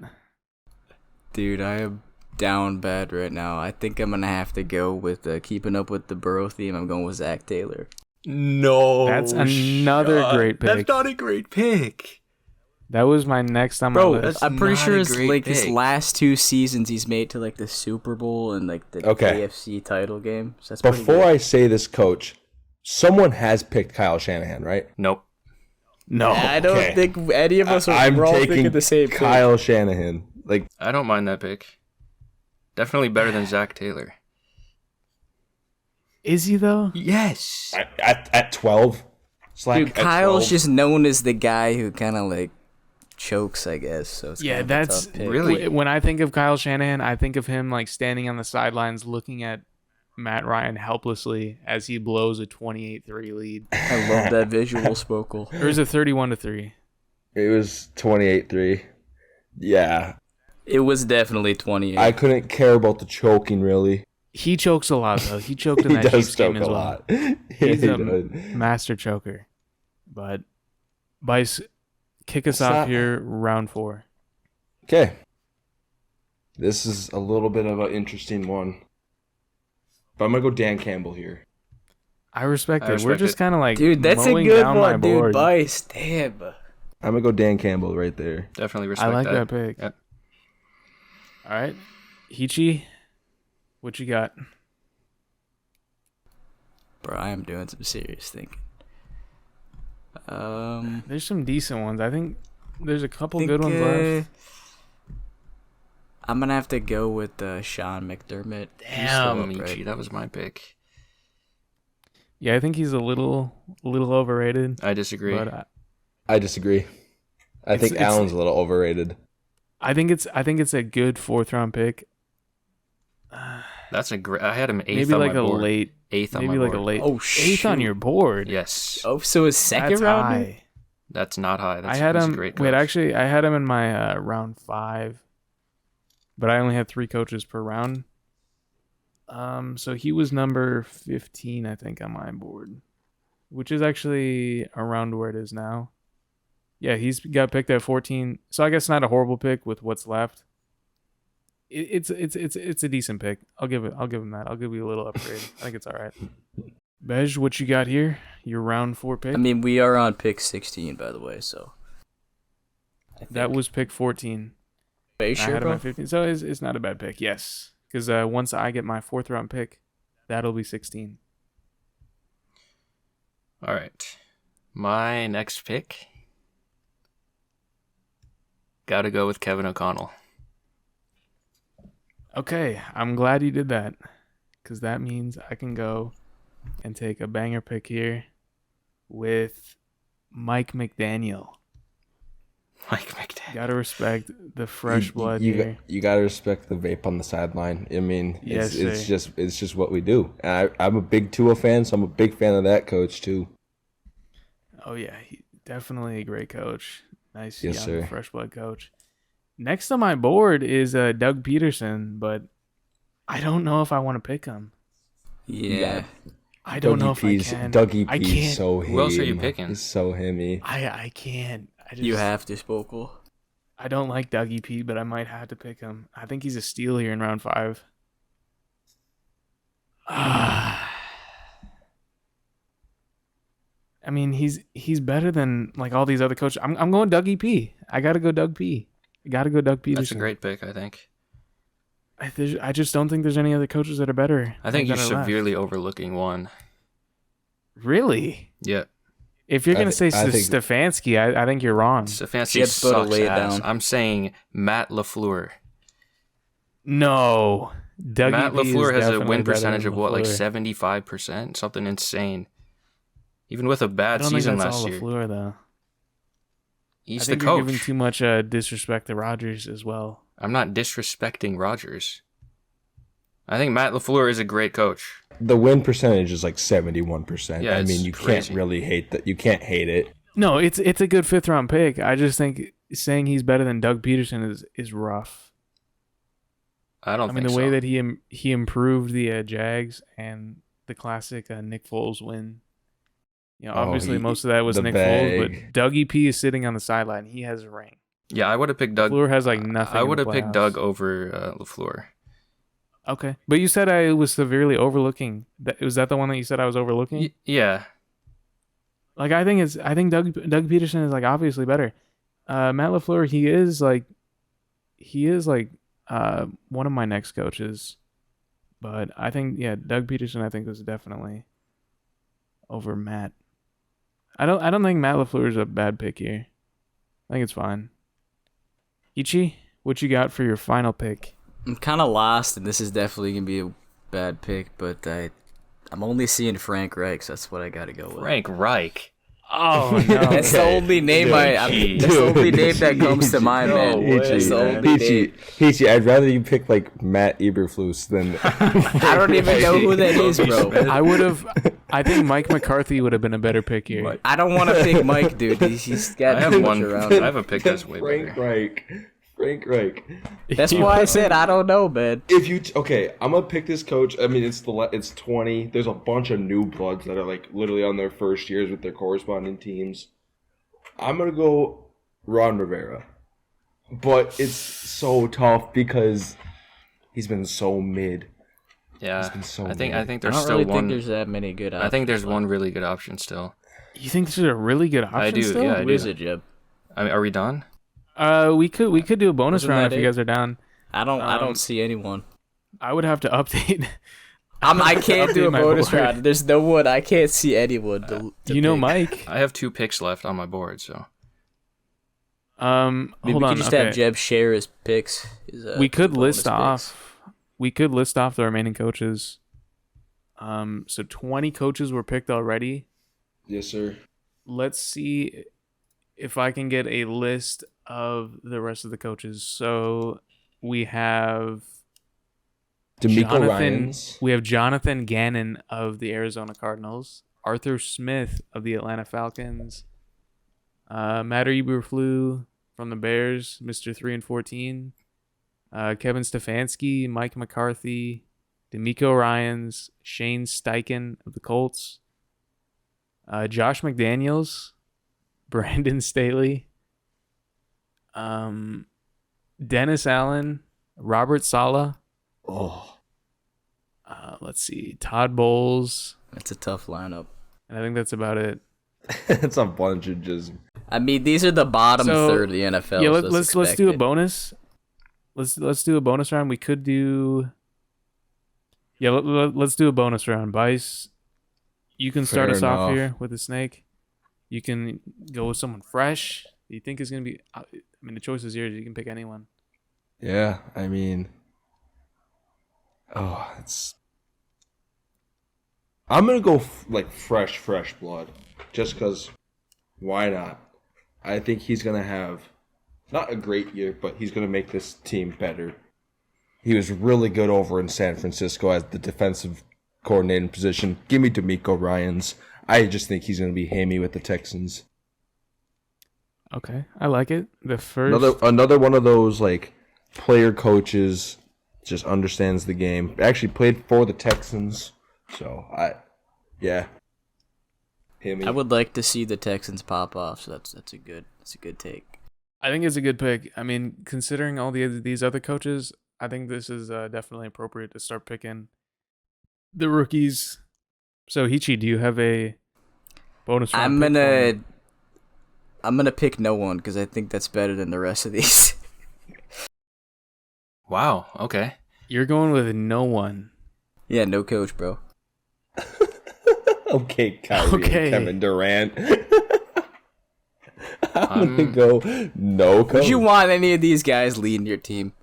Dude, I am down bad right now. I think I'm gonna have to go with keeping up with the Burrow theme. I'm going with Zach Taylor. No. That's another great pick. That's not a great pick. That was my next on my Bro, list. I'm pretty not sure a his great his pick. last last 2 seasons he's made to like the Super Bowl and like the Okay. AFC title game. So that's pretty Before good. I say this, coach, someone has picked Kyle Shanahan, right? Nope. No, I don't okay. think any of us I'm are all taking thinking the same thing. Kyle Shanahan. Like, I don't mind that pick. Definitely better than Zach Taylor. is he though? Yes. at 12. Slaq Dude, at Kyle's 12. just known as the guy who kind of like chokes, I guess. So it's Yeah, kind of a that's tough pick. Really? when I think of Kyle Shanahan, I think of him like standing on the sidelines looking at Matt Ryan helplessly as he blows a 28-3 lead. I love that visual, Spokal. Or is it 31-3? It was 28-3. Yeah. It was definitely 28. I couldn't care about the choking, really. He chokes a lot though. He choked in He that does Chiefs game choke as a well. lot. He's He a does. master choker. But Bice, kick us It's off not- here, round 4. Okay. This is a little bit of an interesting one. But I'm going to go Dan Campbell here. I respect I it. We're respect just it. kind of like Dude, that's a mowing good down my one, dude. board. Bice, damn. I'm going to go Dan Campbell right there. Definitely respect I like that that. pick. Yep. All right, Heechy, what you got? Bro, I am doing some serious thinking. There's some decent ones. I think there's a couple think, good ones left. I'm gonna have to go with Sean McDermott. He's still Damn, upright. Heechy, that was my pick. Yeah, I think he's a little overrated. I disagree. But I disagree. I think It's- Allen's a little overrated. I think it's a good 4th round pick. That's a great. I had him eighth maybe on like my a board. late. Eighth on Maybe my like board. a late. Oh, Eighth on shoot. your board. Yes. Oh, so his second That's round? high. That's not high. I had he's him. a great Wait, coach. actually, I had him in my round 5, but I only had 3 coaches per round. So he was number 15, I think, on my board, which is actually around where it is now. Yeah, he's got picked at 14. So I guess not a horrible pick with what's left. It's a decent pick. I'll give him that. I'll give you a little upgrade. I think it's all right. Bej, what you got here? Your round 4 pick. I mean, we are on pick 16, by the way, so. That was pick 14. Are you I sure, had him bro? at 15. So it's not a bad pick. Yes, because once I get my 4th round pick, that'll be 16. All right. My next pick. Got to go with Kevin O'Connell. Okay, I'm glad you did that, because that means I can go and take a banger pick here with Mike McDaniel. Mike McDaniel. Gotta respect the fresh blood here. You gotta respect the vape on the sideline. I mean, Yes, it's sir. just what we do. And I'm a big Tua fan, so I'm a big fan of that coach too. Oh yeah, definitely a great coach. Nice Yes, young sir. fresh blood coach. Next on my board is Doug Peterson, but I don't know if I want to pick him. Yeah. I don't know if I can. Dougie I P's can't. so him. Who else are you picking? He's so himmy. I can't. You have to, Spokal. I don't like Dougie P, but I might have to pick him. I think he's a steal here in round 5. I mean, he's better than like all these other coaches. I'm going Dougie P. I gotta go Doug P. I gotta go Doug Peterson. That's a great pick, I think. I just don't think there's any other coaches that are better. I think you're that are left. severely overlooking one. Really? Yeah. If you're gonna say I think- Stefanski, I think you're wrong. Stefanski Jeb's about to sucks lay it ass. down. I'm saying Matt LaFleur. No, Dougie Matt P is LaFleur has a definitely win better percentage than of what, like LaFleur. 75%? Something insane. Even with a I bad don't think season that's last all year. LaFleur though. He's I the think you're giving coach. too much disrespect to Rodgers as well. I'm not disrespecting Rodgers. I think Matt LaFleur is a great coach. The win percentage is like 71%. Yeah, I it's mean, you crazy. can't really hate that. You can't hate it. No, it's a good 5th round pick. I just think saying he's better than Doug Peterson is rough. I don't I mean, think the way so. that he improved the Jags and the classic Nick Foles win. You know, Oh, obviously most of that was the Nick Foles, bag. but Dougie P is sitting on the sideline. He has a ring. Yeah, I would have picked Doug. LaFleur has like nothing. I in would the have picked playoffs. Doug over LaFleur. Okay, but you said I was severely overlooking. Was that the one that you said I was overlooking? Yeah. Like I think Doug Peterson is like obviously better. Matt LaFleur, he is like one of my next coaches, but I think Doug Peterson I think was definitely over Matt. I don't think Matt LaFleur is a bad pick here. I think it's fine. Heechy, what you got for your final pick? I'm kind of lost, and this is definitely going to be a bad pick, but I'm only seeing Frank Reich, so that's what I got to go with. Frank Reich. Oh no, That's the only name that's the only name that comes to mind, man. No That's the only name. Heechy, I'd rather you pick like Matt Eberflus than. I don't even know who that is, bro. I think Mike McCarthy would have been a better pick here. I don't want to pick Mike, dude. He's got I have too much one. around I him. have a pick that's way Frank better. Reich. Frank Reich. That's why I said I don't know, man. If you okay, I'm gonna pick this coach. I mean, it's 20. There's a bunch of new bloods that are like literally on their first years with their corresponding teams. I'm gonna go Ron Rivera, but it's so tough because he's been so mid. Yeah, He's been so I think mid. I there's don't still really one. think there's that many good options. I think there's left. one really good option still. You think this is a really good option? I do, Still? yeah. I Who do. is it, Jeb? I mean, are we done? We could do a bonus Wasn't round that if you it? guys are down. I Um, don't see anyone. I would have to update. I can't do a update my bonus board. round. There's no one. I can't see anyone. To You know, pick. Mike. I have 2 picks left on my board, so Maybe Hold we on. could just okay. have Jeb share his picks. We could bonus list picks. off. We could list off the remaining coaches. So 20 coaches were picked already. Yes, sir. Let's see if I can get a list of the rest of the coaches. So we have DeMeco Ryans. We have Jonathan Gannon of the Arizona Cardinals, Arthur Smith of the Atlanta Falcons, Matt Eberflus from the Bears, Mr. 3-14, Kevin Stefanski, Mike McCarthy, DeMeco Ryans, Shane Steichen of the Colts, Josh McDaniels, Brandon Staley, Dennis Allen, Robert Saleh. Oh, Let's see, Todd Bowles. That's a tough lineup. And I think that's about it. it's a bunch of just. I mean, these are the bottom third of the NFL. Yeah, so let's do a bonus. Let's do a bonus round. We could do. Yeah, let's do a bonus round. Bice, you can start us off here with the snake. You can go with someone fresh. You think is going to be? I mean, the choice is yours. You can pick anyone. Yeah, I mean. It's. I'm gonna go fresh blood, just because. Why not? I think he's gonna have not a great year, but he's gonna make this team better. He was really good over in San Francisco as the defensive coordinating position. Give me DeMeco Ryans. I just think he's gonna be hammy with the Texans. Okay, I like it. The first another one of those player coaches just understands the game. Actually played for the Texans, so yeah. I would like to see the Texans pop off, so that's a good take. I think it's a good pick. I mean, considering all these other coaches, I think this is definitely appropriate to start picking the rookies. So, Heechy, do you have a bonus round pick? I'm gonna pick no one because I think that's better than the rest of these. Wow. Okay. You're going with no one. Yeah, no coach, bro. Okay, Kyrie and Kevin Durant. I'm gonna go no coach. Would you want any of these guys leading your team?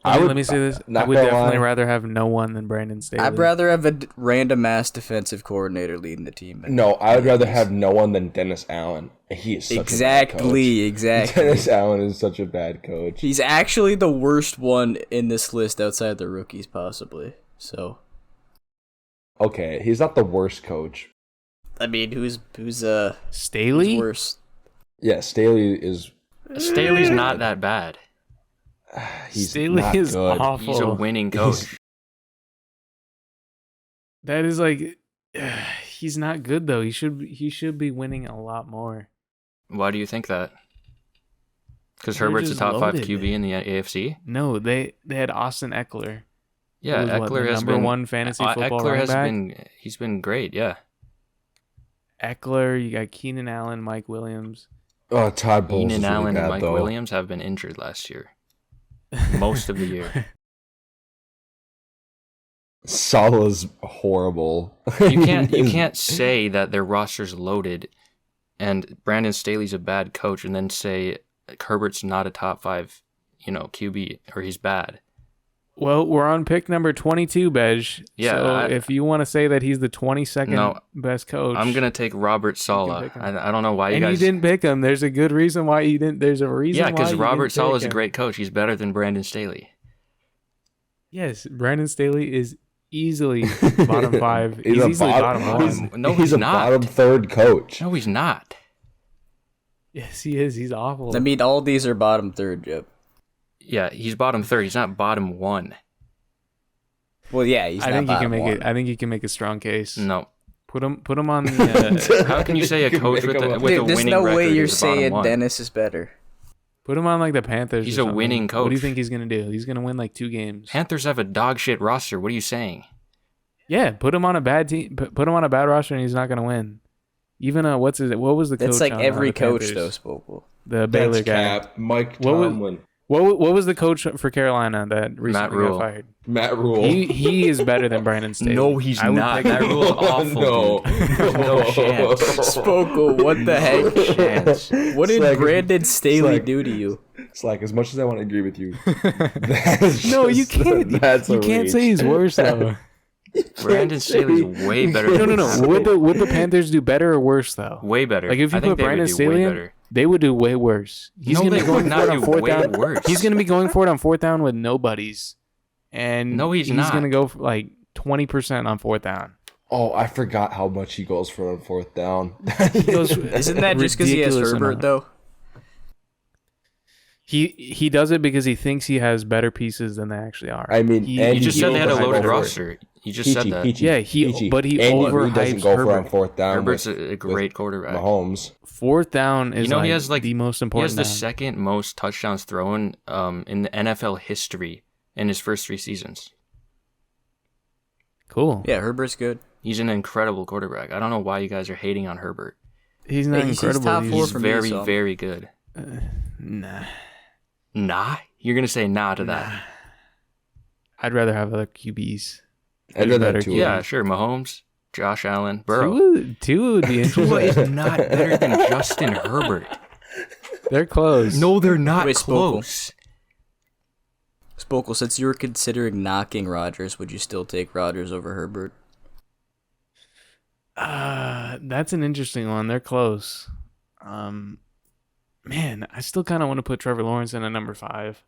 Let me say this. I would definitely rather have no one than Brandon Staley. I'd rather have a random ass defensive coordinator leading the team. No, I would rather have no one than Dennis Allen. He is such a bad coach. Exactly. Dennis Allen is such a bad coach. He's actually the worst one in this list outside the rookies, possibly. So. Okay, he's not the worst coach. I mean, who's Staley? Who's worse? Yeah, Staley's not that bad. Staley is good. awful. He's a winning coach. That is he's not good though. He should be winning a lot more. Why do you think that? Because They're Herbert's a just top 5 loaded. QB in the AFC? No, they had Austin Eckler. Yeah, Eckler has been number one fantasy football running back. He's been great, yeah. Eckler, you got Keenan Allen, Mike Williams. Oh, Todd Bowles Keenan is really Allen bad, and Mike though. Williams have been injured last year. Most of the year. Salah's horrible. You can't say that their roster's loaded and Brandon Staley's a bad coach and then say Herbert's not a top 5, QB or he's bad. Well, we're on pick number 22, Bej. Yeah, so if you want to say that he's the 22nd best coach, I'm gonna take Robert Saleh. I don't know why you guys. You didn't pick him. There's a good reason why you didn't. There's a reason. Yeah, because Robert Saleh is a a great coach. He's better than Brandon Staley. Yes, Brandon Staley is easily bottom 5. He's easily bottom 1. He's a not. bottom 3rd coach. No, he's not. Yes, he is. He's awful. I mean, all these are bottom 3rd, Jeb. Yeah, he's bottom 3rd. He's not bottom 1. Well, yeah, he's not bottom 1. I think you can make a strong case. No. Put him on the. How can you say a coach with a winning There's no record way you're is the bottom saying 1? Dennis is better. Put him on the Panthers. He's or a something. winning coach. What do you think he's gonna do? He's gonna win 2 games. Panthers have a dog shit roster. What are you saying? Yeah, put him on a bad team. Put him on a bad roster, and he's not gonna win. Even what was the coach? That's every on the coach Panthers? though, Spokal. The Baylor guy. Mike Tomlin. What was the coach for Carolina that recently got fired? Matt Rule. He is better than Brandon Staley. No, he's not. Matt Rule's awful. No. No chance. Spokal, what the heck? Chance. What did Slaq, Brandon Staley Slaq. do to you? Slaq, as much as I want to agree with you, No, you can't. You can't say he's worse though. Brandon Staley's way better. No. Would the Panthers do better or worse though? Way better. Like if you I think put they would Brandon do Staley way in, better. they would do way worse. He's No, gonna they be going would for it not on do 4th way down. worse. He's gonna be going for it on 4th down with nobodies. and No, he's he's not. gonna go for like 20% on fourth down. Oh, I forgot how much he goes for on fourth down. He goes Isn't that just because he has ridiculous Herbert amount. though? He does it because he thinks he has better pieces than they actually are. I mean, He- and You just said they had a overhyped loaded Herbert. roster. You just said that. Heechy, Yeah, he Heechy. overhypes Andy doesn't go for on Herbert. fourth down. Herbert's with a great quarterback. Mahomes. Fourth down is He has the most He important has the down. second most touchdowns thrown in the NFL history in his first 3 seasons. Cool. Yeah, Herbert's good. He's an incredible quarterback. I don't know why you guys are hating on Herbert. He's not Hey, he's incredible. top four He's for me, very, so- very good. Nah. Nah? You're going to say nah to that? Nah. I'd rather have other QBs. I'd rather better have Tua. Yeah, sure. Mahomes, Josh Allen, Burrow. Tua would be Tua interesting. is not better than Justin Herbert. They're close. No, they're not Wait, Spokal. close. Spokal, since you were considering knocking Rodgers, would you still take Rodgers over Herbert? That's an interesting one. They're close. Man, I still kind of want to put Trevor Lawrence in at number 5.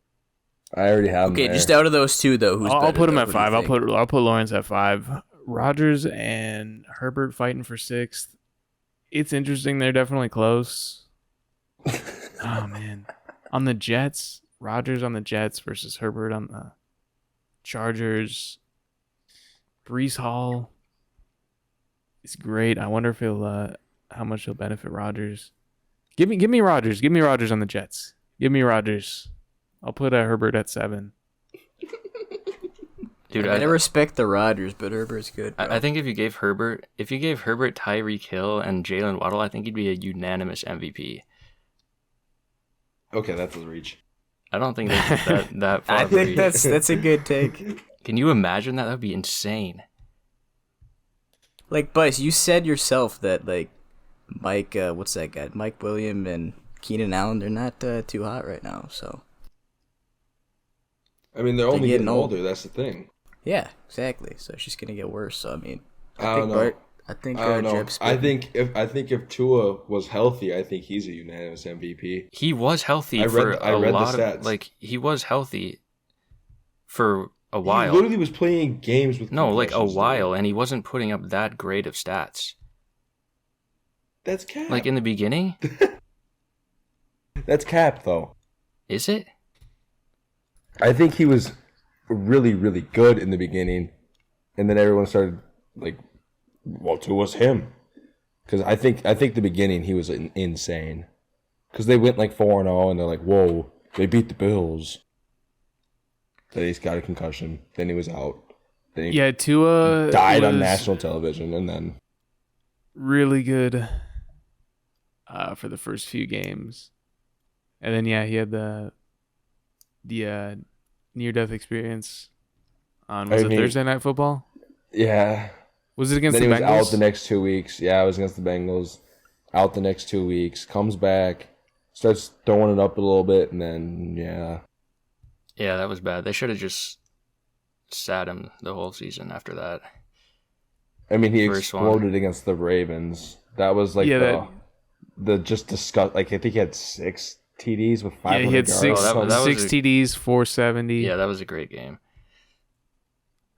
I already have him Okay, there. just out of those two though, who's I'll better, put him though? at Who do you 5. think? I'll put Lawrence at 5. Rodgers and Herbert fighting for 6th. It's interesting. They're definitely close. Oh man, on the Jets, Rodgers on the Jets versus Herbert on the Chargers. Brees Hall is great. I wonder if he'll how much he'll benefit Rodgers. Give me Rodgers. Give me Rodgers on the Jets. Give me Rodgers. I'll put Herbert at 7. Dude, I respect the Rodgers, but Herbert's good. Bro. I think if you gave Herbert, Tyreek Hill, and Jalen Waddle, I think he'd be a unanimous MVP. Okay, that's a reach. I don't think that's that far. I of a think reach. that's a good take. Can you imagine that? That would be insane. Like, Bryce, you said yourself that like Mike, what's that guy? Mike Williams and Keenan Allen, they're not too hot right now. So I mean, they're only getting getting old. older. That's the thing. yeah, exactly. So it's just gonna get worse. So I mean, I don't know. I think I don't know. Jeb's I good. think if Tua was healthy, I think he's a unanimous MVP. He was healthy I for read a the lot stats. of he was healthy for a He while. literally was playing games with No, like a concussions, while, dude. and he wasn't putting up that great of stats. That's cap. Like in the beginning, That's cap, though. is it? I think he was really, really good in the beginning, and then everyone started like, "Well, Tua's him," because I think the beginning he was insane, because they went like 4-0, and they're like, "Whoa, they beat the Bills." Then he's got a concussion. Then he was out. Then he Yeah, Tua died on was national television, and then really good for the first few games, and then he had the near-death experience on Thursday Night Football. Yeah. Was it against Then the he was Bengals? out the next 2 weeks. Yeah, it was against the Bengals. Out the next 2 weeks. Comes back. Starts throwing it up a little bit. And then, yeah. Yeah, that was bad. They should have just sat him the whole season after that. I mean, he First one. exploded against the Ravens. That was like the just disgust. Like, I think he had 6 TDs with 500 he had yards. six, Oh, that was six a- TDs, 470. Yeah, that was a great game.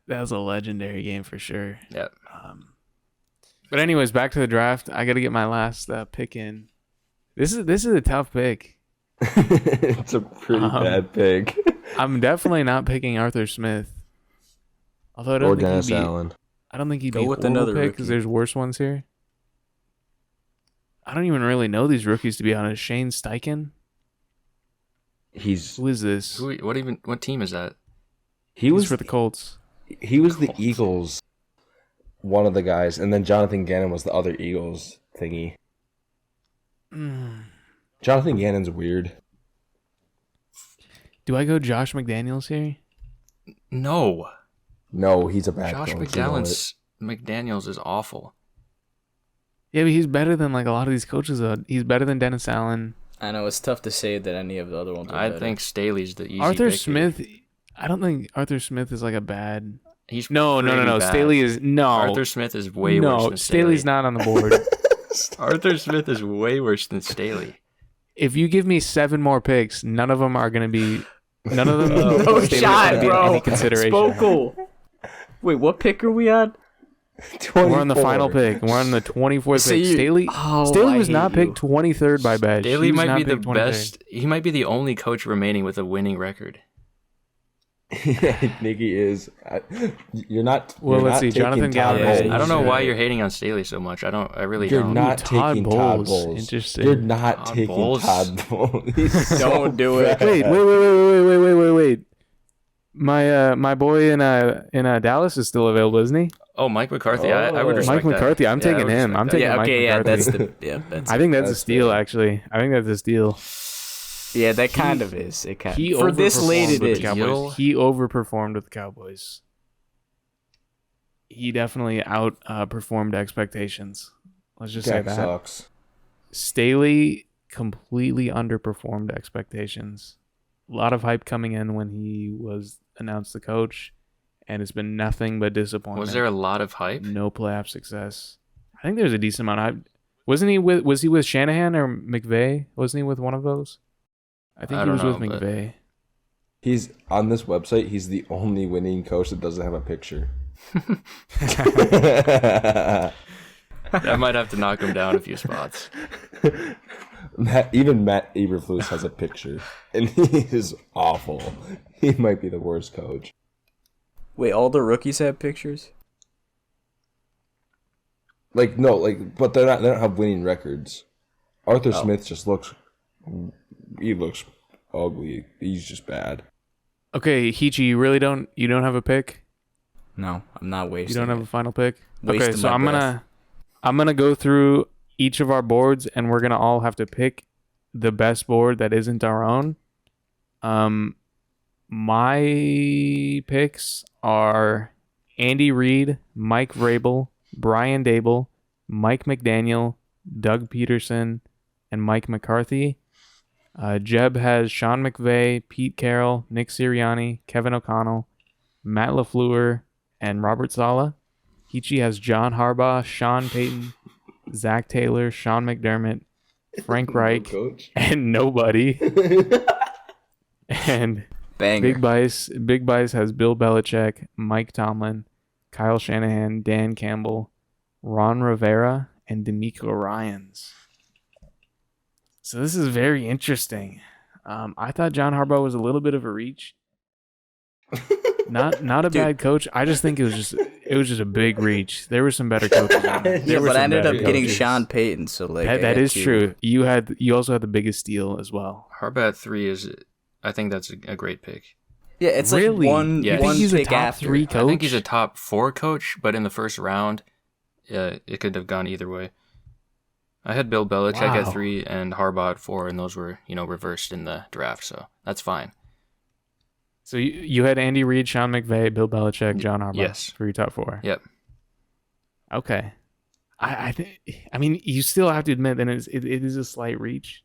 That was a legendary game for sure. Yep. But anyways, back to the draft. I got to get my last pick in. This is a tough pick. It's a pretty bad pick. I'm definitely not picking Arthur Smith. Although I Or don't think Dennis he'd be, Allen. I don't think he'd Go be a with horrible another pick because rookie. there's worse ones here. I don't even really know these rookies, to be honest. Shane Steichen? He's Who is this? What team is that? he He's was for the Colts. he was the Eagles, one of the guys, and then Jonathan Gannon was the other Eagles thingy. Jonathan Gannon's weird. Do I go Josh McDaniels here? No. No, he's a bad Josh coach, you know it. McDaniels is awful. Yeah, but he's better than like a lot of these coaches. He's better than Dennis Allen. I know it's tough to say that any of the other ones. Are I better. think Staley's the easy Arthur pick here. Smith. I don't think Arthur Smith is like a bad. He's No. pretty bad. Staley is no. Arthur Smith is way worse than Staley's Staley. not on the board. Arthur Smith is way worse than Staley. If you give me 7 more picks, none of them are going to be None of them. No Staley's shot, gonna be bro. any consideration. Spokal. Wait, what pick are we on? We're on the final pick. We're on the 24th So pick. you- Staley Oh, Staley I was hate not you. picked 23rd by Besh. Staley He was might not be the picked 23rd. best. He might be the only coach remaining with a winning record. Nikki is. You're not. Well, you're let's not see, taking Jonathan Todd Gallagher. Bowles. I don't know Sure. why you're hating on Staley so much. I really You're don't. not Todd taking Todd Bowles. Bowles. Interesting. You're not Todd taking Bowles. Todd Bowles. He's so Don't do it. bad. Wait. My boy in Dallas is still available, isn't he? Oh, Mike McCarthy. I would Oh. respect Mike McCarthy. that. I'm Yeah, I taking would him. respect I'm that. taking Yeah, Mike okay, yeah, McCarthy. that's I think that's a That's steal, fair. actually. I think that's a steal. yeah, that kind of is. It kind He for this late overperformed it with is. the Cowboys. He overperformed with the Cowboys. He definitely outperformed expectations. Let's just say Jack that. sucks. Staley completely underperformed expectations. A lot of hype coming in when he was announced the coach, and it's been nothing but disappointment. Was there a lot of hype? No playoff success. I think there's a decent amount of hype. Was he with Shanahan or McVay? Wasn't he with one of those? I think I he was don't with know, but- McVay. He's on this website. He's the only winning coach that doesn't have a picture. I might have to knock him down a few spots. Even Matt Eberflus has a picture, and he is awful. He might be the worst coach. Wait, all the rookies have pictures? Like no, like but they're not. They don't have winning records. Arthur Oh. Smith just looks. He looks ugly. He's just bad. Okay, Heechy, you don't have a pick? No, I'm not wasting. You don't have a final pick? Wasting Okay, so my I'm breath. gonna go through each of our boards, and we're gonna all have to pick the best board that isn't our own. My picks are Andy Reid, Mike Vrabel, Brian Dable, Mike McDaniel, Doug Peterson, and Mike McCarthy. Jeb has Sean McVay, Pete Carroll, Nick Sirianni, Kevin O'Connell, Matt LaFleur, and Robert Saleh. Heechy has John Harbaugh, Sean Payton, Zach Taylor, Sean McDermott, Frank Reich, Coach. and nobody. And Banger. Big Bice has Bill Belichick, Mike Tomlin, Kyle Shanahan, Dan Campbell, Ron Rivera, and D'Amico Ryans. So this is very interesting. I thought John Harbaugh was a little bit of a reach. Not a Dude. bad coach. I just think it was just a big reach. There were some better coaches. On there. Yeah, There were but I some ended up better getting coaches. Sean Payton, so like I That had is to- true. You also had the biggest steal as well. Harbaugh at 3 is, I think that's a great pick. Yeah, it's Really? like one. Yeah. You think one he's a pick top after. 3 I coach? think he's a top 4 coach, but in the first round, it could have gone either way. I had Bill Belichick Wow. at 3 and Harbaugh at 4, and those were, reversed in the draft, so that's fine. So you had Andy Reid, Sean McVay, Bill Belichick, John Harbaugh. Yes. For your top 4. Yep. Okay. I mean, you still have to admit that it is a slight reach.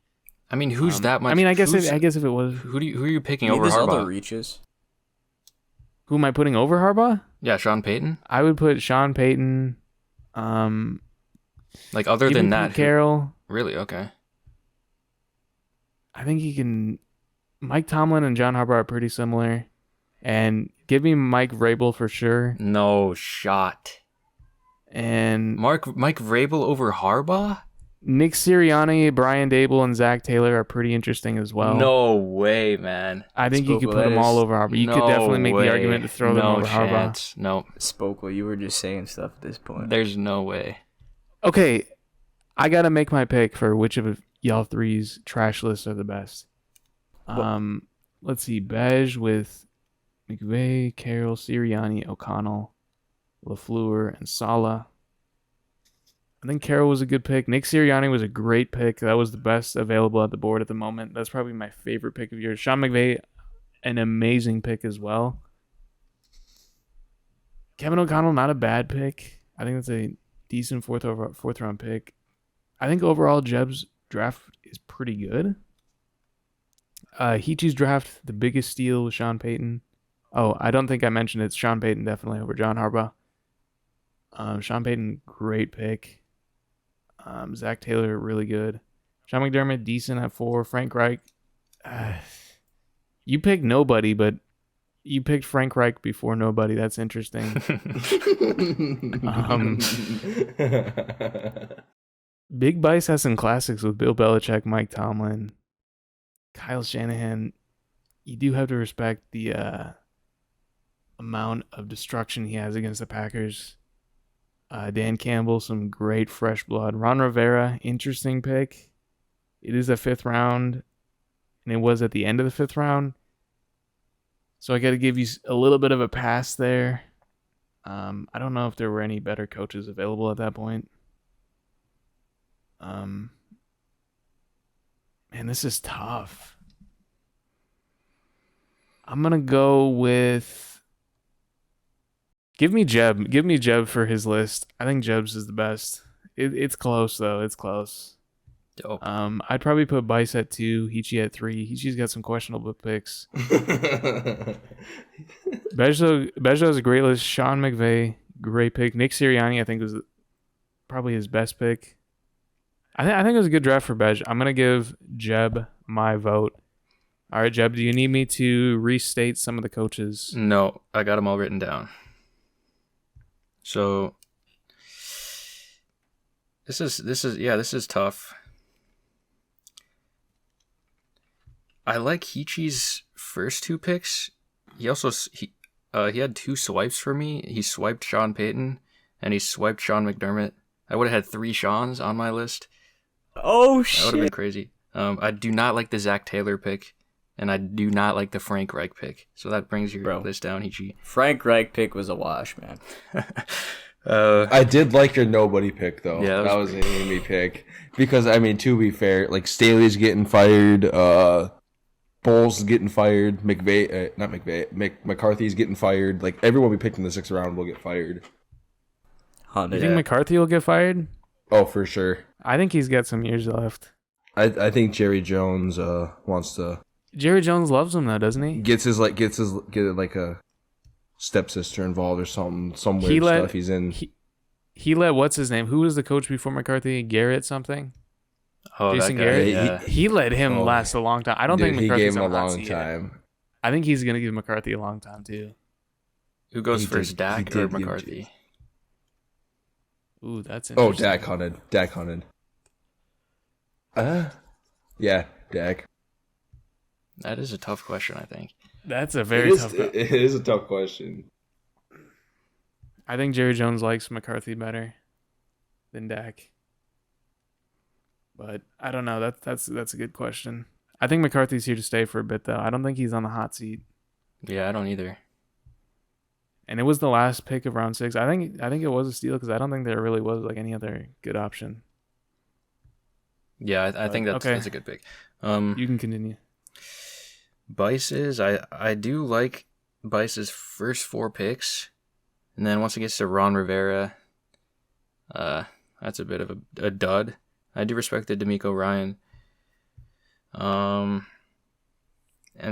I mean, who's that much? I mean, I guess who's- if it was, who are you picking Maybe over there's other Harbaugh? reaches. who am I putting over Harbaugh? Yeah, Sean Payton. I would put Sean Payton. Like other Give than me that, Pete Carroll. really? Okay. I think he can. Mike Tomlin and John Harbaugh are pretty similar, and give me Mike Vrabel for sure. No shot. And Mike Vrabel over Harbaugh? Nick Sirianni, Brian Dable, and Zach Taylor are pretty interesting as well. No way, man. I think you could Spokal, put that them all is- over Harbaugh. You could No definitely make way. the argument to throw them no over Harbaugh. chance. No, Spokal, you were just saying stuff at this point. there's no way. Okay, I gotta make my pick for which of y'all three's trash lists are the best. Let's see, Beige with McVay, Carroll, Sirianni, O'Connell, LaFleur, and Saleh. I think Carroll was a good pick. Nick Sirianni was a great pick. That was the best available at the board at the moment. That's probably my favorite pick of yours. Sean McVay, an amazing pick as well. Kevin O'Connell, not a bad pick. I think that's a decent fourth round pick. I think overall Jeb's draft is pretty good. Heechy's draft, the biggest steal was Sean Payton. Oh, I don't think I mentioned it. It's Sean Payton definitely over John Harbaugh. Sean Payton, great pick. Zach Taylor, really good. Sean McDermott, decent at 4. Frank Reich, You picked nobody, but you picked Frank Reich before nobody. That's interesting. Big Bice has some classics with Bill Belichick, Mike Tomlin, Kyle Shanahan. You do have to respect the amount of destruction he has against the Packers. Dan Campbell, some great fresh blood. Ron Rivera, interesting pick. It is the 5th round, and it was at the end of the 5th round. So I got to give you a little bit of a pass there. I don't know if there were any better coaches available at that point. Man, this is tough. I'm going to go with... Give me Jeb. Give me Jeb for his list. I think Jeb's is the best. It's close, though. It's close. Dope. I'd probably put Bice at 2, Heechy at 3. Heechy's got some questionable picks. Bejo has a great list. Sean McVay, great pick. Nick Sirianni, I think, was probably his best pick. I think it was a good draft for Bej. I'm going to give Jeb my vote. All right, Jeb, do you need me to restate some of the coaches? No, I got them all written down. So this is tough. I like Heechy's first 2 picks. He also he had 2 swipes for me. He swiped Sean Payton and he swiped Sean McDermott. I would have had 3 Seans on my list. Oh, shit. That would have been crazy. I do not like the Zach Taylor pick, and I do not like the Frank Reich pick. So that brings your list down, Heechy. Frank Reich pick was a wash, man. I did like your nobody pick, though. Yeah, that was an Amy pick. Because, I mean, to be fair, like, Staley's getting fired, Bowles is getting fired, McCarthy's getting fired. Like, everyone we picked in the 6th round will get fired. You think McCarthy will get fired? Oh, for sure. I think he's got some years left. I think Jerry Jones wants to. Jerry Jones loves him though, doesn't he? Get a stepsister involved or something. Some weird stuff he's in. He let what's his name? Who was the coach before McCarthy? Garrett something. Oh, Jason that guy. Garrett. Yeah. He let him last a long time. I don't think he McCarthy's gave him on a the hot long seat time. yet. I think he's gonna give McCarthy a long time too. Who goes first, Dak or McCarthy? Ooh, that's interesting. Dak hunted. Yeah, Dak. That is a tough question, I think. That's a very tough question. It is a tough question. I think Jerry Jones likes McCarthy better than Dak. But I don't know. That's a good question. I think McCarthy's here to stay for a bit though. I don't think he's on the hot seat. Yeah, I don't either. And it was the last pick of round 6. I think it was a steal because I don't think there really was like any other good option. Yeah, I think that's a good pick. You can continue. Bice's, I do like Bice's first 4 picks, and then once it gets to Ron Rivera, that's a bit of a dud. I do respect the D'Amico Ryan. And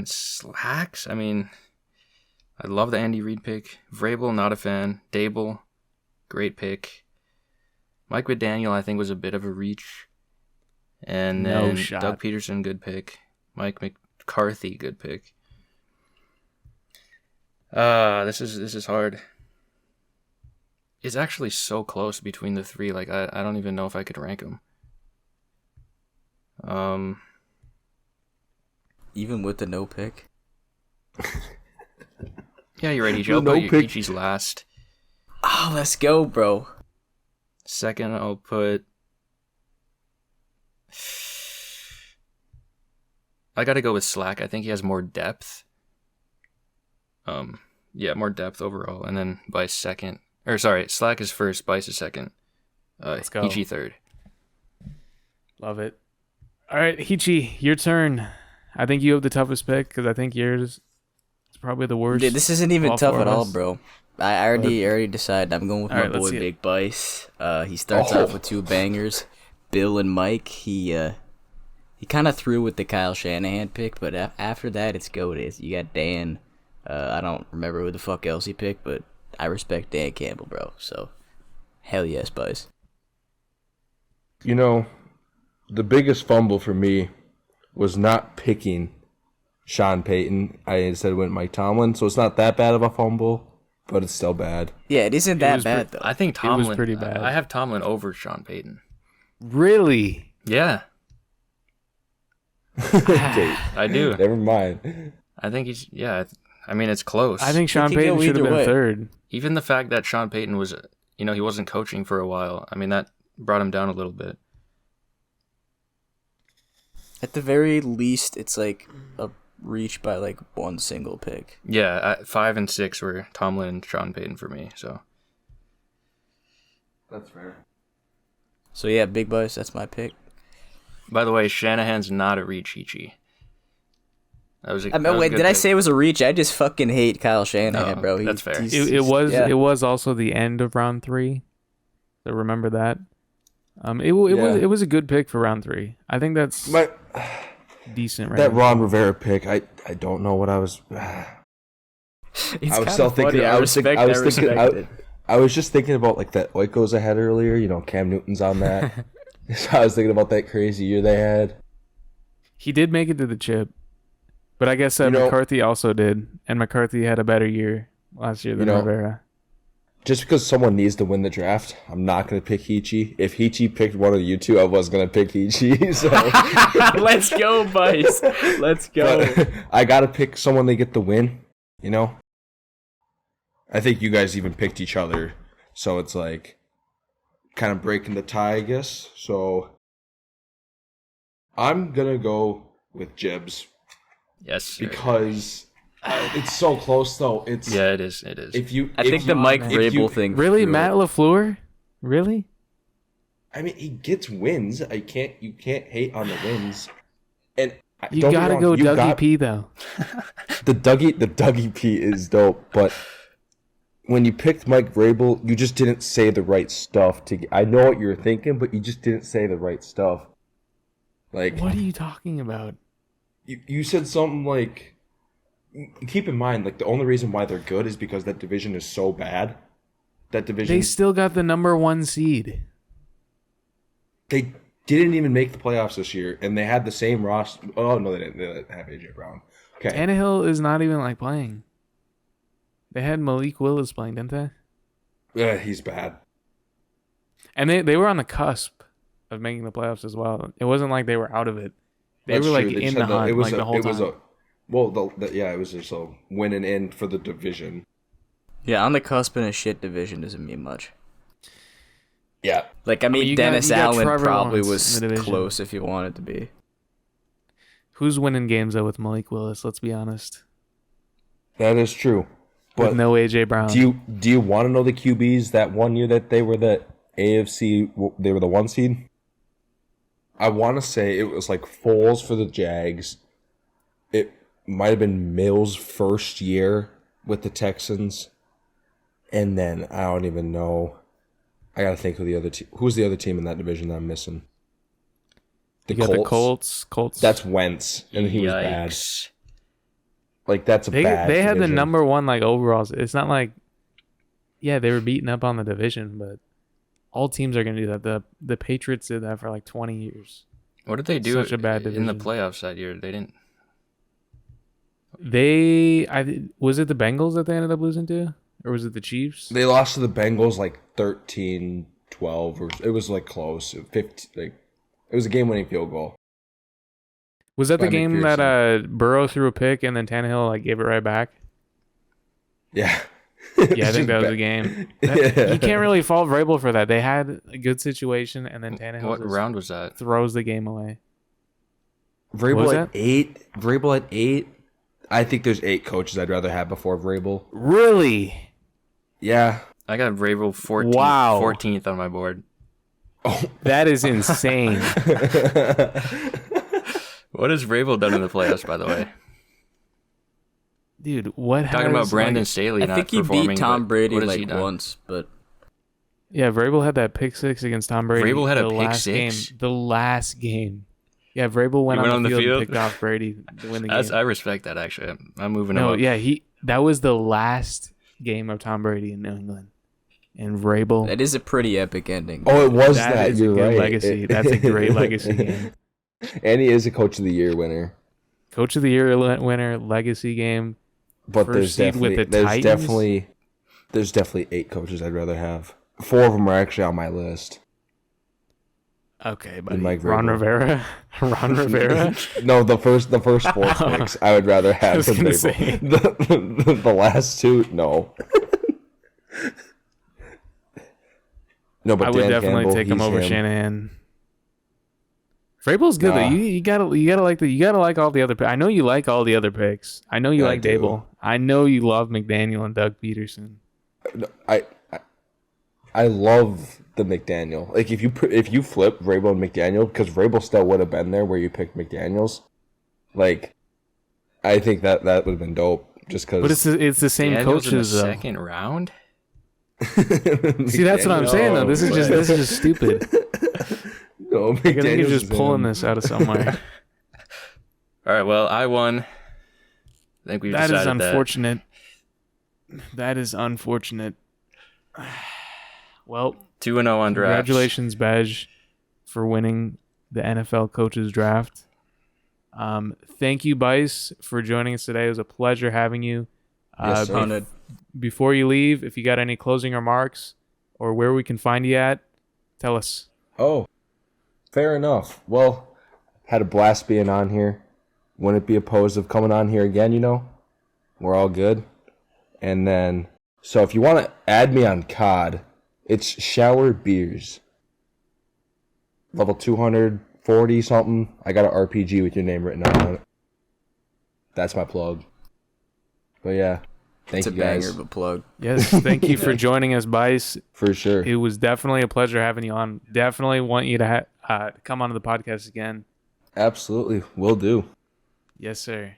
Slacks, I mean, I love the Andy Reid pick. Vrabel, not a fan. Dable, great pick. Mike McDaniel, I think, was a bit of a reach. And then Doug Peterson, good pick. Mike McCarthy, good pick. This is hard. It's actually so close between the 3. Like I don't even know if I could rank them. Even with the no pick. Yeah, you're right, Heechy. I'll put Heechy's last. Oh, let's go, bro. Second, I'll put... I gotta go with Slaq. I think he has more depth. More depth overall. And then Bice second. Slaq is first, Bice is second. Let's go. Heechy third. Love it. All right, Heechy, your turn. I think you have the toughest pick because I think yours is probably the worst. Dude, this isn't even tough at all, bro. I already decided. I'm going with my boy Big Bice. He starts off with 2 bangers, Bill and Mike. He kind of threw with the Kyle Shanahan pick, but after that, it's goated. You got Dan. I don't remember who the fuck else he picked, but I respect Dan Campbell, bro. So, hell yes, Bice. You know, the biggest fumble for me was not picking Sean Payton. I instead went Mike Tomlin, so it's not that bad of a fumble, but it's still bad. Yeah, it isn't that bad though. I think It was Tomlin. pretty bad. I have Tomlin over Sean Payton. Really? Yeah, Okay, I do. never mind. I think he's. Yeah, I mean it's close. I think Sean It could go Payton should have either been way. third. even the fact that Sean Payton was, he wasn't coaching for a while. I mean that brought him down a little bit. At the very least, it's like a reach by like one single pick. Yeah, 5 and 6 were Tomlin and Sean Payton for me. So That's fair. So yeah, Big Boys, that's my pick. by the way, Shanahan's not a reach, Heechy. That was. I mean, wait, did I say it was a reach? I just fucking hate Kyle Shanahan, No, bro. that's fair. It was yeah. it was also the end of round 3. So remember that. It was a good pick for round 3. I think that's decent. Right That now. Ron Rivera pick, I don't know what I was. It's I was kinda still thinking. funny. I was thinking. it. I was just thinking about like that Oikos I had earlier. Cam Newton's on that. So I was thinking about that crazy year they had. He did make it to the chip, but I guess McCarthy also did, and McCarthy had a better year last year than Rivera. Just because someone needs to win the draft, I'm not going to pick Heechy. If Heechy picked one of you two, I was going to pick Heechy. So Let's go, boys. Let's go. But I got to pick someone to get the win. I think you guys even picked each other, so it's like kind of breaking the tie, I guess. So I'm gonna go with Jibs Yes, sir. because it's so close, though. It is. It is. I think the Mike if Vrabel you- thing. Really, threw Matt it. LaFleur? Really? I mean, he gets wins. You can't hate on the wins. And You don't get gotta me go wrong, Dougie P though. The Dougie P is dope, but when you picked Mike Vrabel, you just didn't say the right stuff. I know what you were thinking, but you just didn't say the right stuff. Like, What are you talking about? you said something like, keep in mind, like the only reason why they're good is because that division is so bad. That division, They still got the number 1 seed. they didn't even make the playoffs this year, and they had the same roster. Oh no, they didn't. They didn't have AJ Brown. Okay, Tannehill is not even like playing. They had Malik Willis playing, didn't they? yeah, he's bad. And they were on the cusp of making the playoffs as well. It wasn't like they were out of it. They That's were like true. They in just the had hunt like the whole time. It was just a winning in for the division. Yeah, on the cusp in a shit division doesn't mean much. Yeah, Like, I mean, you got- Dennis you got Allen Trevor probably Lawrence was in the division. close if you wanted to be. Who's winning games though with Malik Willis? Let's be honest. that is true. But With no AJ Brown. do you want to know the QBs that one year that they were the AFC? They were the 1 seed. I want to say it was like Foles for the Jags. It might have been Mills' first year with the Texans, and then I don't even know. I gotta think of the other team. Who's the other team in that division that I'm missing? You got the Colts. That's Wentz, and he was bad. Yikes. Like that's a bad. They had the division. number 1 like overalls. It's not like, yeah, they were beating up on the division, but all teams are gonna do that. The Patriots did that for like 20 years. What did they do Such a bad in the division. playoffs that year? They didn't. Was it the Bengals that they ended up losing to, or was it the Chiefs? They lost to the Bengals like 13-12, or it was like close. 15, like it was a game-winning field goal. Was that the by game McPherson. that Burrow threw a pick and then Tannehill like gave it right back? Yeah. Yeah, I think that was the game. You can't really fault Vrabel for that. They had a good situation, and then Tannehill What just round was that? throws the game away. What was Vrabel that? at 8. Vrabel at 8. I think there's 8 coaches I'd rather have before Vrabel. Really? Yeah. I got Vrabel 14th, Wow. 14th on my board. That is insane. What has Vrabel done in the playoffs, by the way? Dude, what Talking about has, Brandon like- Staley I not think he performing. beat Tom but Brady what has he like done? once, but Yeah, Vrabel had that pick 6 against Tom Brady. Vrabel had a the pick last 6? Game, the last game. Yeah, Vrabel went, He on the field and picked off Brady to win the game. I respect that, actually. I'm moving him No, up. yeah, that was the last game of Tom Brady in New England. And Vrabel, that is a pretty epic ending. Oh, it was that that. is You're a good right. legacy. That's a great legacy game. And he is a Coach of the Year winner. Coach of the Year winner, legacy game. But First seed with the Titans. there's definitely 8 coaches I'd rather have. 4 of them are actually on my list. Okay, but Mike Ron Vrabel. Rivera. Ron Rivera. No, the first 4 picks I would rather have was than gonna Vrabel. The last 2, no. No, but I would Dan definitely Campbell, take him he's over him. Shanahan. Vrabel's good though. Nah. You gotta like all the other. I know you like all the other picks. I know you I like do. Dable. I know you love McDaniel and Doug Peterson. I love the McDaniel. Like if you flip Vrabel and McDaniel, because Vrabel still would have been there where you picked McDaniels. Like, I think that would have been dope. Just because. But it's the same Daniels in the coaches though. second round. See, that's what I'm saying though. This is just stupid. No, I think you're just is pulling him. this out of somewhere. All right, well, I won. I think we've That decided is unfortunate. That is unfortunate. Well, 2-0 on drafts. congratulations, Bej, for winning the NFL coaches draft. Thank you, Bice, for joining us today. It was a pleasure having you. Yes, sir. Before you leave, if you got any closing remarks or where we can find you at, tell us. Oh, fair enough. Well, had a blast being on here. Wouldn't be opposed of coming on here again, you know? We're all good. And then, so if you want to add me on COD, it's Shower Beers. Level 240 something. I got an RPG with your name written on it. That's my plug. But yeah, thank It's a you guys. banger of a plug. Yes, thank you for joining us, Bice. For sure. It was definitely a pleasure having you on. Definitely want you to come onto the podcast again. Absolutely. Will do. Yes, sir.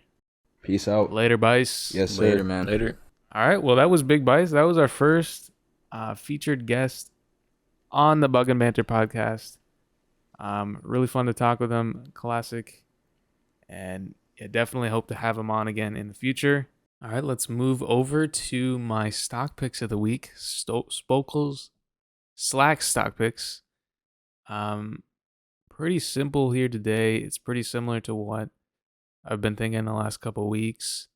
Peace out. Later, Bice. Yes, sir. Later, man. Later. All right. Well, that was Big Bice. That was our first featured guest on the Bug and Banter podcast. Really fun to talk with him. Classic. And yeah, definitely hope to have him on again in the future. All right. Let's move over to my stock picks of the week. Spokal's Slaq stock picks. Pretty simple here today. It's pretty similar to what I've been thinking the last couple of weeks.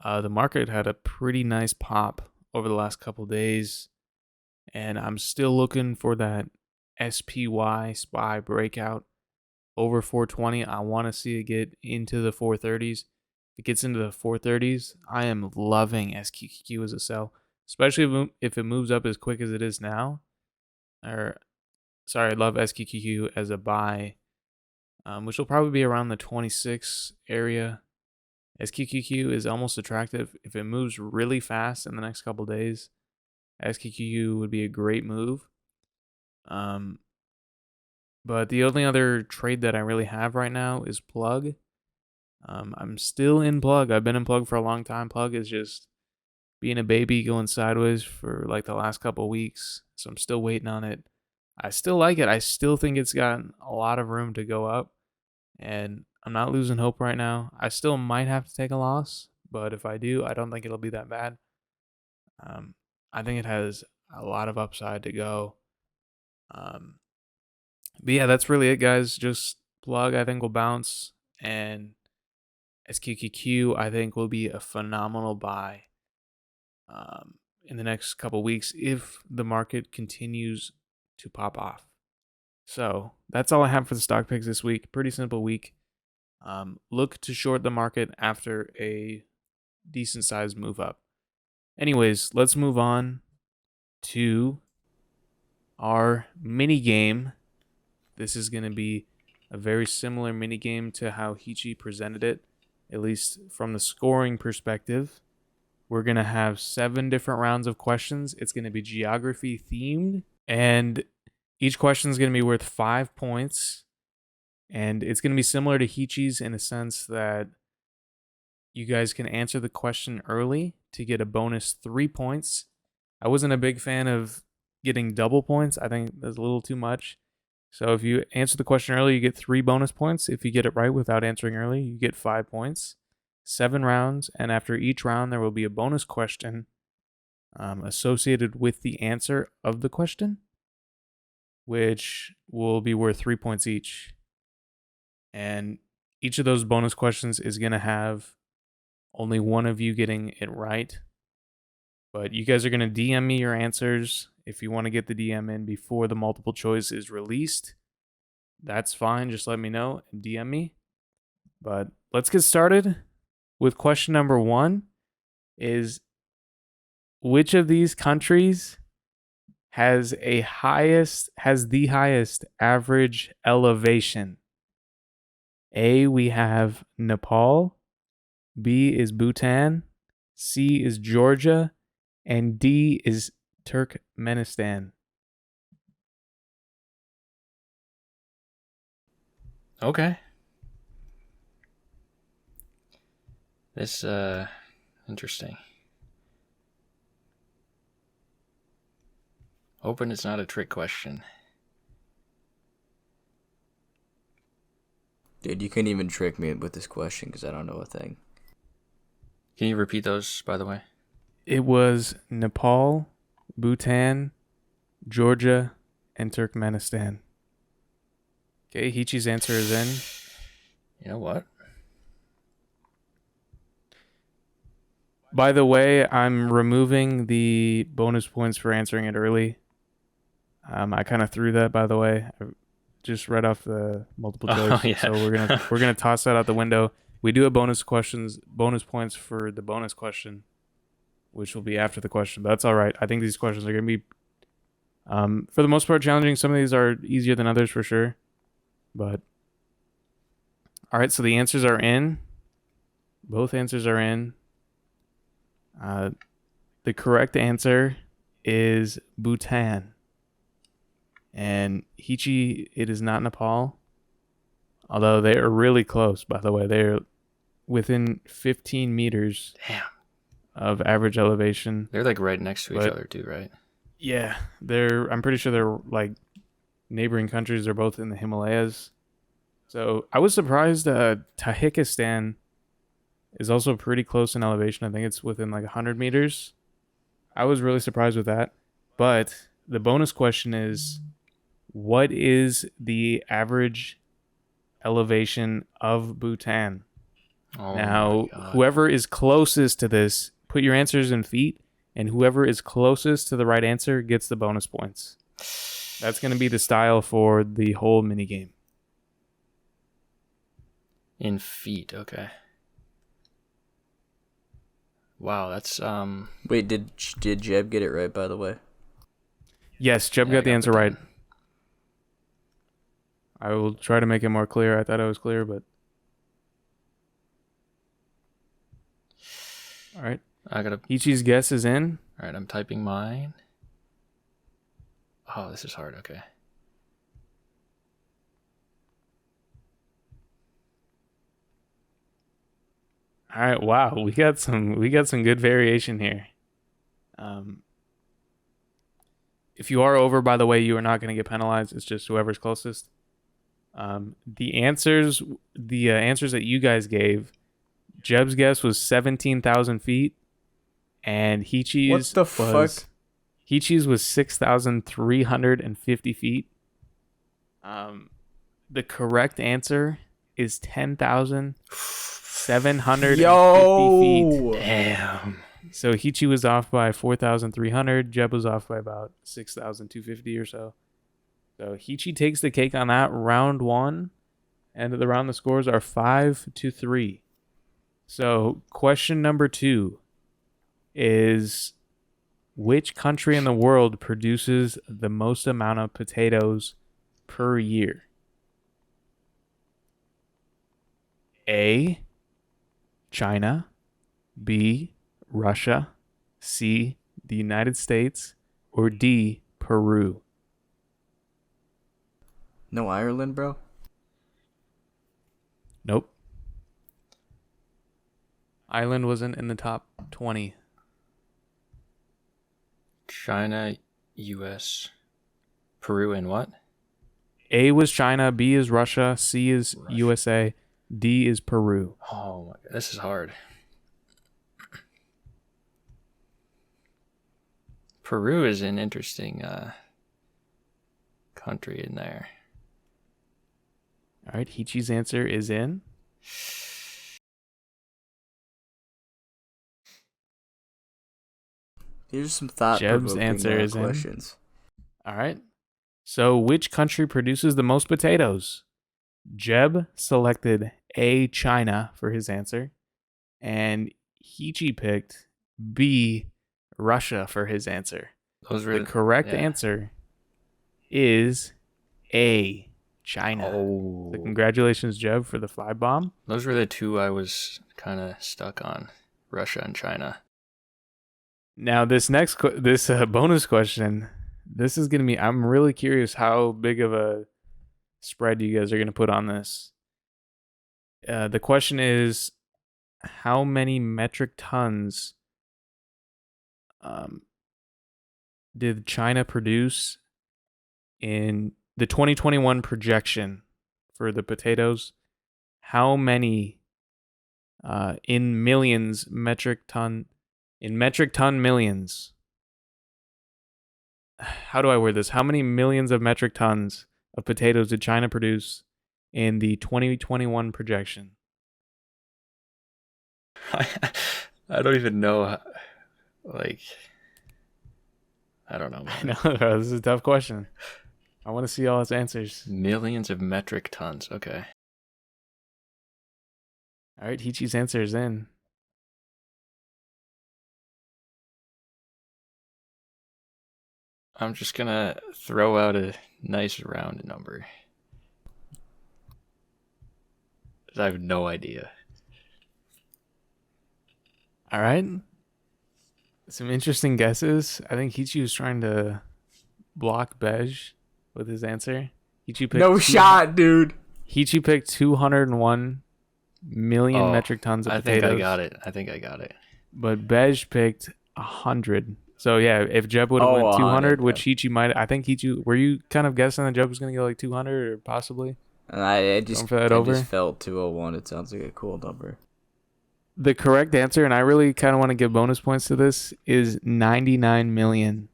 The market had a pretty nice pop over the last couple of days, and I'm still looking for that SPY breakout over 420. I want to see it get into the 430s. If it gets into the 430s, I am loving SQQQ as a sell, especially if it moves up as quick as it is now. I love SQQQ as a buy, which will probably be around the 26 area. SQQQ is almost attractive. If it moves really fast in the next couple days, SQQQ would be a great move. But the only other trade that I really have right now is Plug. I'm still in Plug. I've been in Plug for a long time. Plug is just being a baby going sideways for like the last couple of weeks. So I'm still waiting on it. I still like it. I still think it's got a lot of room to go up. And I'm not losing hope right now. I still might have to take a loss, but if I do, I don't think it'll be that bad. I think it has a lot of upside to go. But yeah, that's really it, guys. Just Plug, I think, will bounce, and SQQQ, I think, will be a phenomenal buy in the next couple weeks if the market continues to pop off. So that's all I have for the stock picks this week. Pretty simple week. Look to short the market after a decent sized move up. Anyways, let's move on to our mini game. This is going to be a very similar mini game to how Heechy presented it, at least from the scoring perspective. We're going to have 7 different rounds of questions. It's going to be geography themed, and each question is going to be worth 5 points. And it's going to be similar to Heechy's in a sense that you guys can answer the question early to get a bonus 3 points. I wasn't a big fan of getting double points. I think that's a little too much. So if you answer the question early, you get 3 bonus points. If you get it right without answering early, you get 5 points. 7 rounds, and after each round, there will be a bonus question associated with the answer of the question, which will be worth 3 points each. And each of those bonus questions is going to have only one of you getting it right. But you guys are going to DM me your answers. If you want to get the DM in before the multiple choice is released, that's fine. Just let me know and DM me. But let's get started with question number 1 is which of these countries has the highest average elevation? A, we have Nepal, B is Bhutan, C is Georgia, and D is Turkmenistan. Okay. This, interesting. Hoping it's not a trick question. Dude, you couldn't even trick me with this question because I don't know a thing. Can you repeat those, by the way? It was Nepal, Bhutan, Georgia, and Turkmenistan. Okay, Heechy's answer is in. You know what? By the way, I'm removing the bonus points for answering it early. I kind of threw that, by the way. I just read off the multiple choice, yeah. so we're gonna toss that out the window. We do have bonus points for the bonus question, which will be after the question. But that's all right. I think these questions are gonna be, for the most part, challenging. Some of these are easier than others for sure. But all right, so the answers are in. Both answers are in. The correct answer is Bhutan. And Heechy, it is not Nepal. Although they are really close, by the way. They're within 15 meters Damn. of average elevation. They're like right next to each other too, right? Yeah, I'm pretty sure they're like neighboring countries. They're both in the Himalayas. So I was surprised Tajikistan is also pretty close in elevation. I think it's within like 100 meters. I was really surprised with that. But the bonus question is, what is the average elevation of Bhutan? Oh Now, my God. whoever is closest to this, put your answers in feet, and whoever is closest to the right answer gets the bonus points. That's going to be the style for the whole minigame. In feet, okay. Wow, that's Wait, did Jeb get it right, by the way? Yes, Jeb Yeah, I got the got answer Bhutan. right. I will try to make it more clear. I thought I was clear, but... All right. Heechy's guess is in. All right, I'm typing mine. Oh, this is hard. Okay. All right. Wow, we got some good variation here. If you are over, by the way, you are not going to get penalized. It's just whoever's closest. The answers that you guys gave, Jeb's guess was 17,000 feet, and Heechy's Heechy's was 6,350 feet. The correct answer is 10,750 feet. Damn. So Heechy was off by 4,300. Jeb was off by about 6,250 or so. So Heechy takes the cake on that round 1. End of the round, the scores are 5-3. So question number 2 is, which country in the world produces the most amount of potatoes per year? A, China, B, Russia, C, the United States, or D, Peru? No Ireland, bro? Nope. Ireland wasn't in the top 20. China, U.S., Peru, and what? A was China, B is Russia, C is USA, D is Peru. Oh my God, this is hard. Peru is an interesting country in there. All right, Heechy's answer is in. Here's some Jeb's thought-provoking answer is in. questions. All right. So, which country produces the most potatoes? Jeb selected A, China for his answer, and Heechy picked B, Russia for his answer. Those were The correct yeah. answer is A, China. Oh, So congratulations, Jeb, for the 5 bomb. those were the two I was kind of stuck on, Russia and China. Now, this next bonus question, this is going to be, I'm really curious how big of a spread you guys are going to put on this. The question is, how many metric tons did China produce in the 2021 projection for the potatoes? How many in millions metric ton, in metric ton millions? How do I word this? How many millions of metric tons of potatoes did China produce in the 2021 projection? I don't even know. Like, I don't know. I Man. know, bro, this is a tough question. I want to see all his answers. Millions of metric tons. Okay. All right, Heechy's answer is in. I'm just gonna throw out a nice round number. I have no idea. All right. Some interesting guesses. I think Heechy was trying to block Bej with his answer. Heechy picked No shot, dude. Heechy picked 201 million metric tons of I potatoes. think I got it. But Bej picked 100. So yeah, if Jeb would have went 200, which Heechy might, I think Heechy, were you kind of guessing that Jeb was going to go like 200 or possibly? I just felt 201. It sounds like a cool number. The correct answer, and I really kind of want to give bonus points to this, is 99 million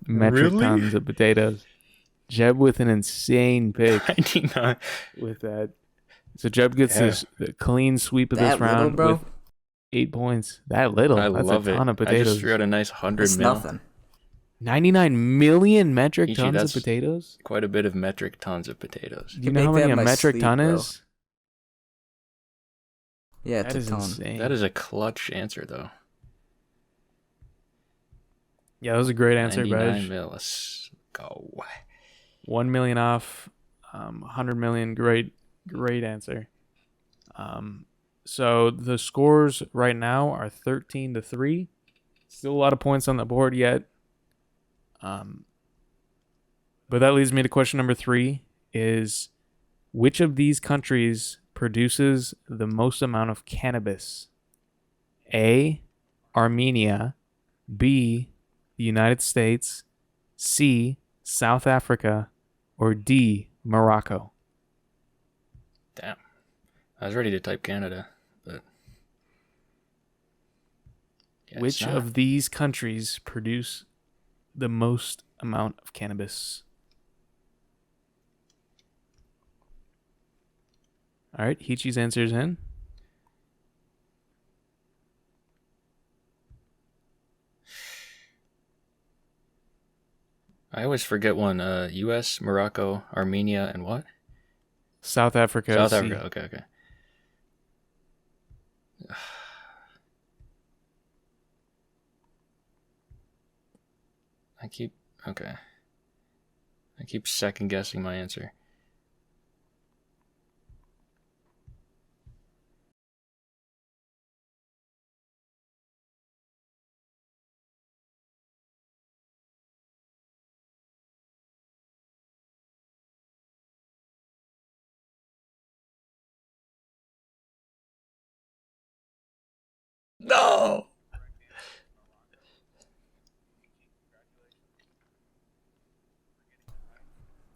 metric tons of potatoes. Jeb with an insane pick 99 with that. So Jeb gets this clean sweep of this round with 8 points. That little. That's a ton of potatoes. I just threw out a nice 100 That's mil. nothing. 99 million metric Heechy, tons of that's potatoes? Quite a bit of metric tons of potatoes. Do you know how many a metric ton is? Yeah, it's That a is ton. insane. That is a clutch answer, though. Yeah, that was a great answer, 99 Bej. mil. Let's go. 1 million off, 100 million. Great answer. So the scores right now are 13-3. Still a lot of points on the board yet. But that leads me to question number 3 is, which of these countries produces the most amount of cannabis? A, Armenia. B, the United States. C, South Africa. Or D, Morocco. Damn. I was ready to type Canada, but... Yeah, which of these countries produce the most amount of cannabis? All right, Heechy's answer is in. I always forget one. U.S., Morocco, Armenia, and what? South Africa. South Africa. Okay. I keep second guessing my answer. No.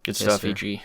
Good stuff, Heechy.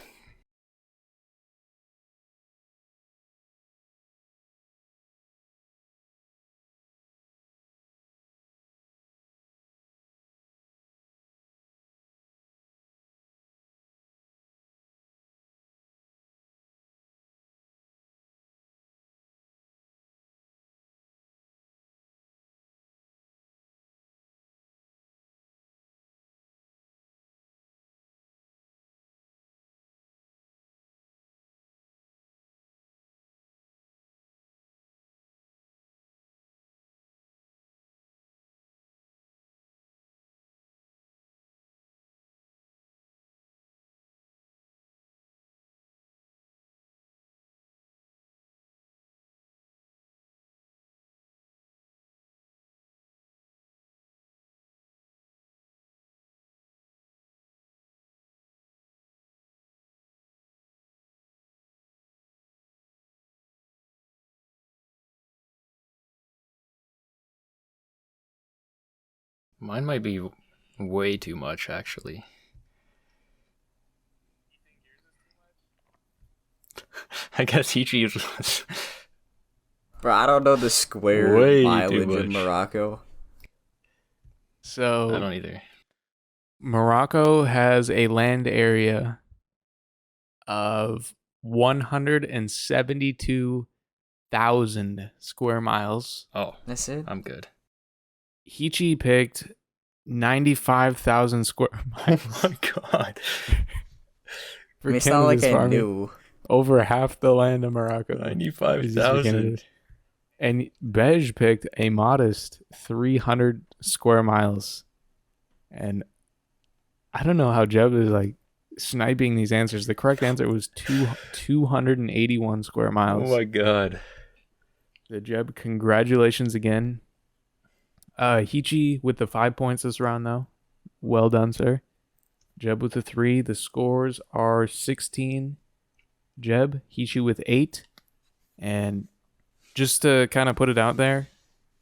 Mine might be way too much, actually. I guess Heechy was Bro, I don't know the square way too mileage in much. Morocco. So I don't either. Morocco has a land area of 172,000 square miles. Oh, That's it? I'm good. Heechy picked 95,000 square miles. Oh my god. I mean, it's not like Canada's I farming. knew. Over half the land of Morocco. 95,000. And Bej picked a modest 300 square miles. And I don't know how Jeb is like sniping these answers. The correct answer was 281 square miles. Oh my god. So Jeb, congratulations again. Heechy with the 5 points this round, though. Well done, sir. Jeb with the 3. The scores are 16. Jeb, Heechy with 8. And just to kind of put it out there,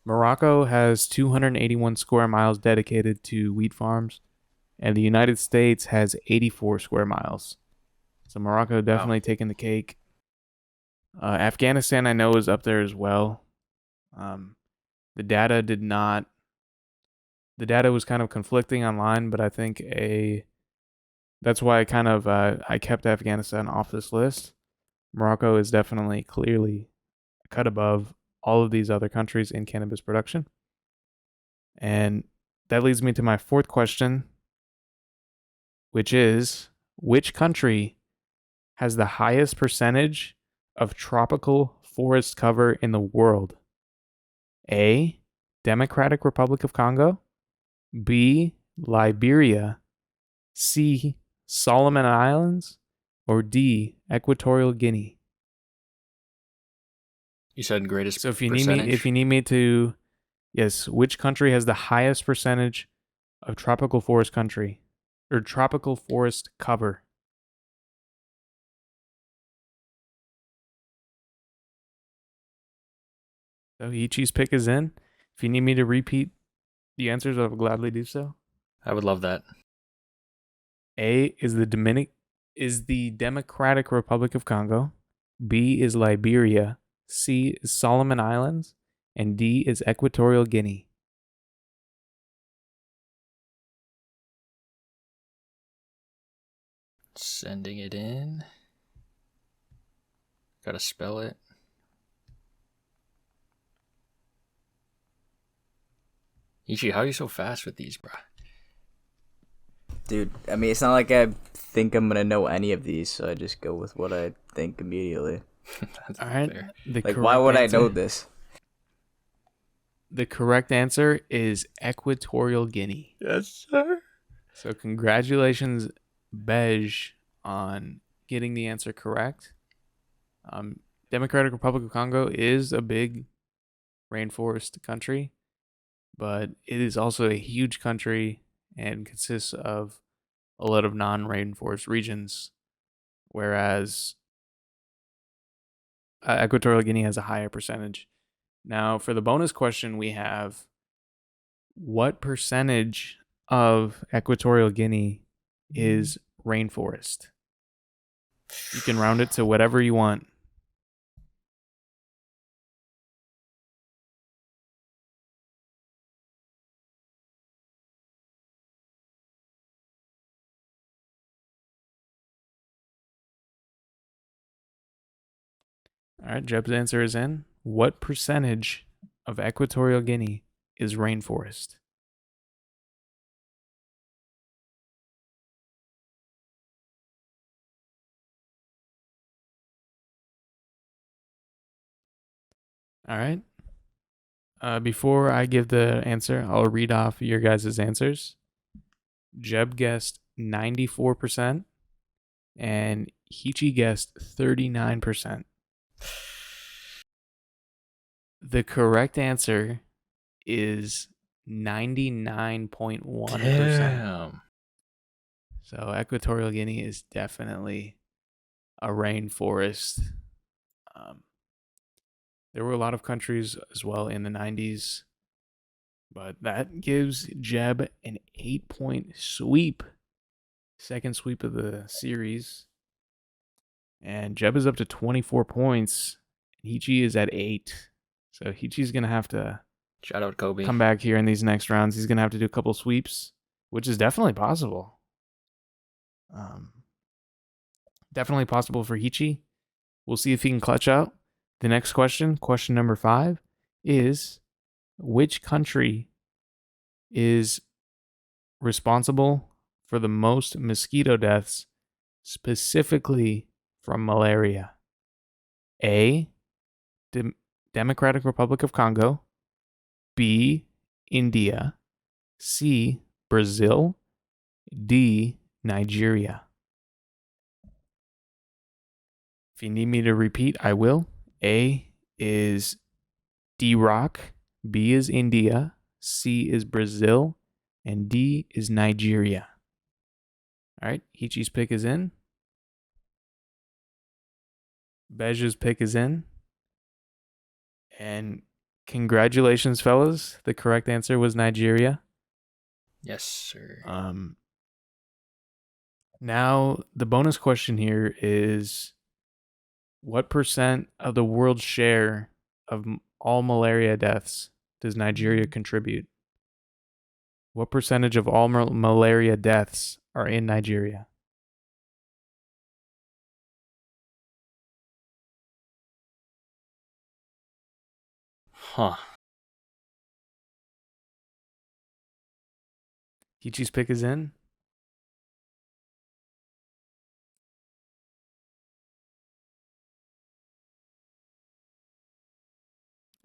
Morocco has 281 square miles dedicated to wheat farms, and the United States has 84 square miles. So Morocco definitely taking the cake. Afghanistan, I know, is up there as well. The data was kind of conflicting online, but I think that's why I kept Afghanistan off this list. Morocco is definitely clearly cut above all of these other countries in cannabis production. And that leads me to my fourth question, which is, which country has the highest percentage of tropical forest cover in the world? A, Democratic Republic of Congo. B, Liberia. C, Solomon Islands. Or D, Equatorial Guinea. You said greatest So if you percentage? need me to, yes, which country has the highest percentage of tropical forest country or tropical forest cover? So Ichi's pick is in. If you need me to repeat the answers, I will gladly do so. I would love that. A is the Democratic Republic of Congo. B is Liberia. C is Solomon Islands. And D is Equatorial Guinea. Sending it in. Gotta spell it. Ichi, how are you so fast with these, bro? Dude, I mean, it's not like I think I'm gonna know any of these, so I just go with what I think immediately. That's All right. fair. Like, why would I know this? The correct answer is Equatorial Guinea. Yes, sir. So congratulations, Bej, on getting the answer correct. Democratic Republic of Congo is a big rainforest country, but it is also a huge country and consists of a lot of non-rainforest regions, whereas Equatorial Guinea has a higher percentage. Now, for the bonus question, we have, what percentage of Equatorial Guinea is rainforest? You can round it to whatever you want. All right, Jeb's answer is in. What percentage of Equatorial Guinea is rainforest? All right. Before I give the answer, I'll read off your guys' answers. Jeb guessed 94%, and Heechy guessed 39%. The correct answer is 99.1%. Damn. So Equatorial Guinea is definitely a rainforest. There were a lot of countries as well in the 90s But that gives Jeb an 8-point sweep. Second sweep of the series. And Jeb is up to 24 points. Heechy is at 8. So Heechy's going to have to Shout out Kobe. come back here in these next rounds. He's going to have to do a couple sweeps, which is definitely possible. Definitely possible for Heechy. We'll see if he can clutch out. The next question number 5, is which country is responsible for the most mosquito deaths, specifically from malaria? A, Democratic Republic of Congo. B, India. C, Brazil. D, Nigeria. If you need me to repeat, I will. A is D-Rock. B is India. C is Brazil. And D is Nigeria. All right, Heechy's pick is in. Bej's pick is in. And congratulations, fellas. The correct answer was Nigeria. Yes, sir. Now, the bonus question here is, what percent of the world's share of all malaria deaths does Nigeria contribute? What percentage of all malaria deaths are in Nigeria? Huh. Heechy's pick is in.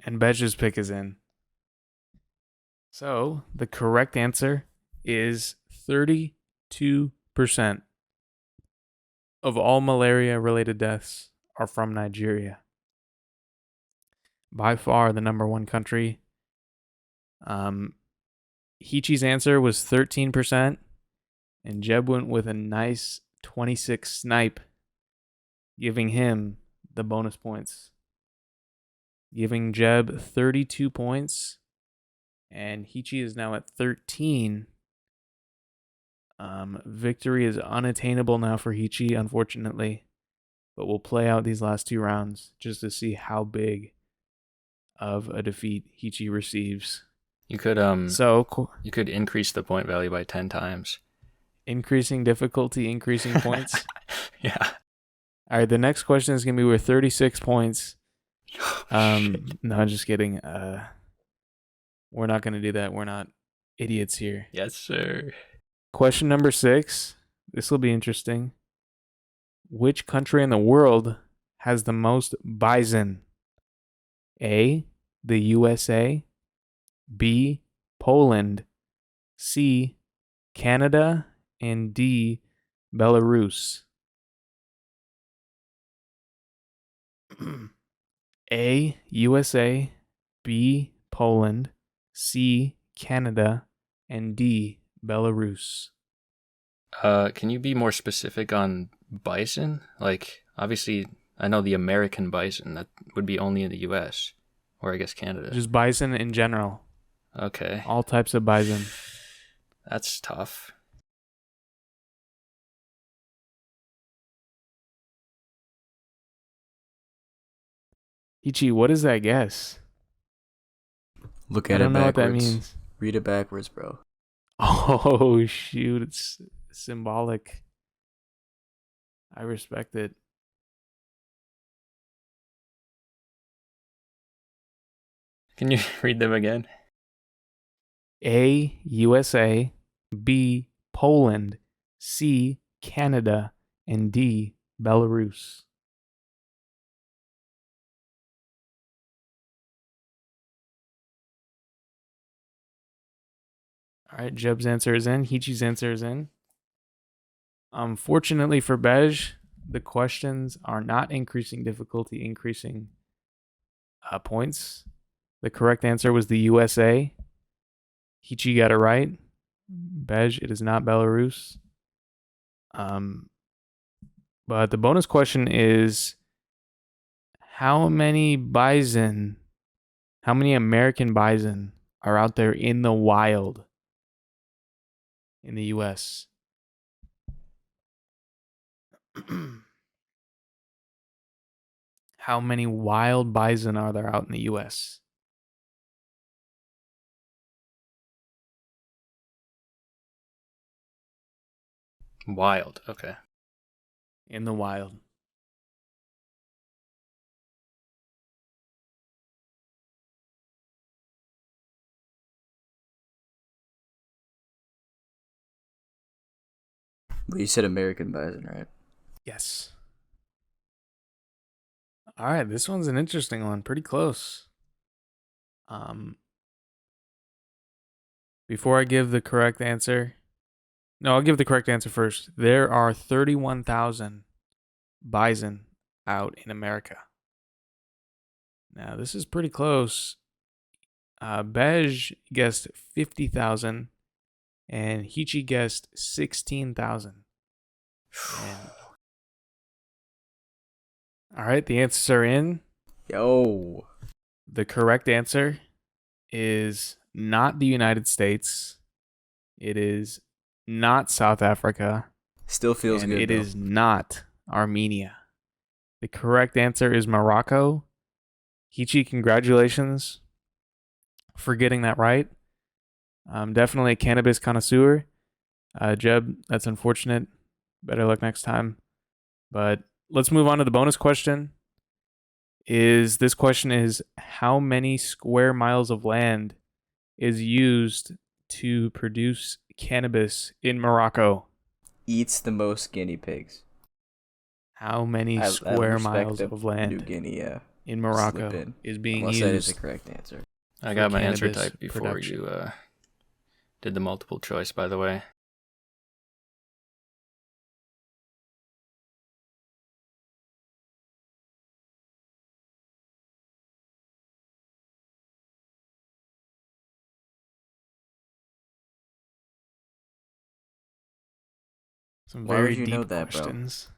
And Bej's pick is in. So the correct answer is 32% of all malaria-related deaths are from Nigeria. By far the number one country. Heechy's answer was 13%, and Jeb went with a nice 26 snipe, giving him the bonus points. Giving Jeb 32 points, and Heechy is now at 13. Victory is unattainable now for Heechy, unfortunately, but we'll play out these last 2 rounds just to see how big of a defeat Heechy receives. You could you could increase the point value by 10 times. Increasing difficulty, increasing points. Yeah. All right, the next question is going to be worth 36 points. No, I'm just kidding. We're not going to do that. We're not idiots here. Yes, sir. Question number 6. This will be interesting. Which country in the world has the most bison? A, the USA. B, Poland. C, Canada. And D, Belarus. A, USA. B, Poland. C, Canada. And D, Belarus. Can you be more specific on bison? Like, obviously, I know the American bison. That would be only in the U.S. Or I guess Canada. Just bison in general. Okay. All types of bison. That's tough. Heechy, what is that guess? Look I at it don't know what that backwards. means. Read it backwards, bro. Oh, shoot. It's symbolic. I respect it. Can you read them again? A, USA. B, Poland. C, Canada. And D, Belarus. All right, Jeb's answer is in. Heechy's answer is in. Fortunately for Bej, the questions are not increasing difficulty, increasing points. The correct answer was the USA. Heechy got it right. Bej, it is not Belarus. But the bonus question is, how many American bison are out there in the wild in the U.S.? How many wild bison are there out in the U.S.? Wild. Okay. In the wild. Well, you said American bison, right? Yes. All right, this one's an interesting one. Pretty close. Before I give the correct answer, no, I'll give the correct answer first. There are 31,000 bison out in America. Now, this is pretty close. Bej guessed 50,000 and Heechy guessed 16,000. All right, the answers are in. Yo. The correct answer is not the United States. It is not South Africa. Still feels and good. It is not Armenia. The correct answer is Morocco. Heechy, congratulations for getting that right. Definitely a cannabis connoisseur. Jeb, that's unfortunate. Better luck next time. But let's move on to the bonus question. This question is how many square miles of land is used to produce cannabis in Morocco? Eats the most guinea pigs. How many square miles of land New Guinea, in Morocco is being Unless used? that is the correct answer. I got my answer cannabis type before production. you did the multiple choice, by the way. Some Why very would you deep know that, bro? questions.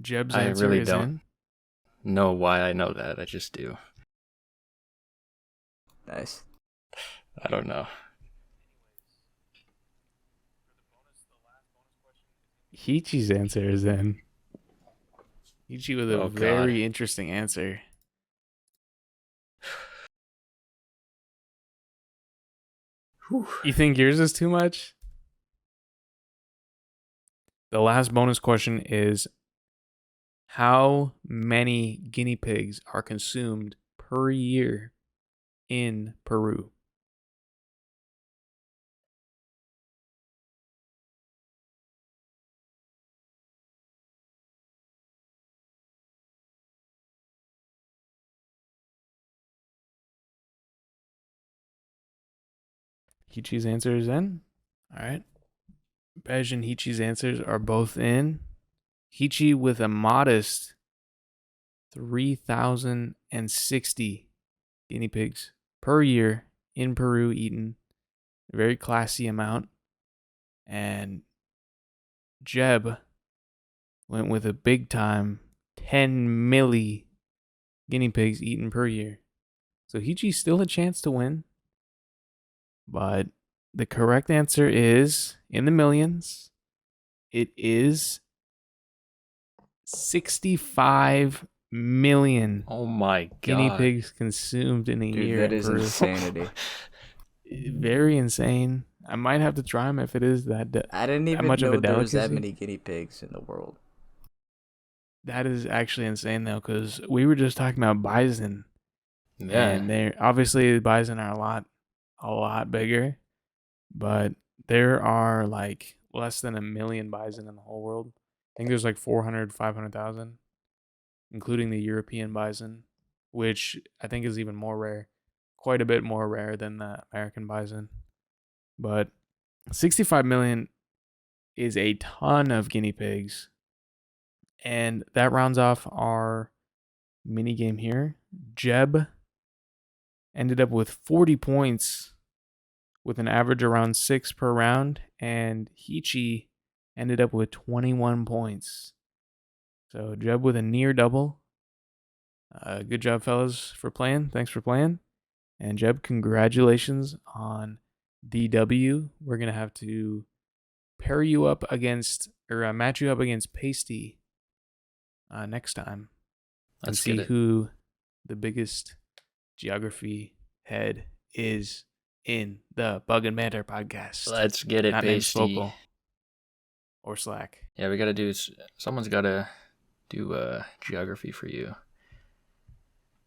Jeb's I answer really is don't in. know why I know that. I just do. Nice. I don't know. Heechy's answer is in. Heechy with a Oh, very God. interesting answer. Whew. You think yours is too much? The last bonus question is how many guinea pigs are consumed per year in Peru? Heechy's answer is in. All right. Bej and Heechy's answers are both in. Heechy with a modest 3,060 guinea pigs per year in Peru eaten. A very classy amount. And Jeb went with a big time 10 milli guinea pigs eaten per year. So Heechy's still a chance to win. But the correct answer is in the millions. It is 65 million Oh my God. guinea pigs consumed in a Dude, year. that in is Peru. insanity. Very insane. I might have to try them if it is that. I didn't even much of know a there was that delicacy? many guinea pigs in the world. That is actually insane though, because we were just talking about bison, Yeah. and they obviously bison are a lot bigger, but there are like less than 1 million bison in the whole world. I think there's like 400, 500,000, including the European bison, which I think is even more rare, quite a bit more rare than the American bison. But 65 million is a ton of guinea pigs. And that rounds off our mini game here. Jeb ended up with 40 points with an average around 6 per round, and Heechy ended up with 21 points. So Jeb with a near double. Good job, fellas, for playing. Thanks for playing. And Jeb, congratulations on DW. We're going to have to pair you up against, or match you up against Pasty next time. And Let's see get it. who the biggest geography head is in the Bug and Banter podcast. Let's get it, Not named Pasty. Spokal or Slaq. Yeah, we gotta do. Someone's gotta do geography for you.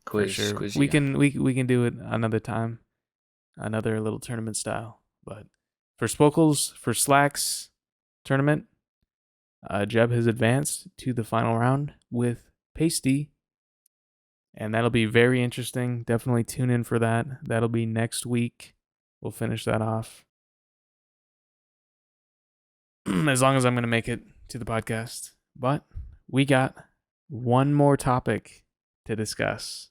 Quiz, For sure. quiz. We can do it another time, another little tournament style. But for Spokal's, for Slack's tournament, Jeb has advanced to the final round with Pasty, and that'll be very interesting. Definitely tune in for that. That'll be next week. We'll finish that off. As long as I'm going to make it to the podcast. But we got one more topic to discuss.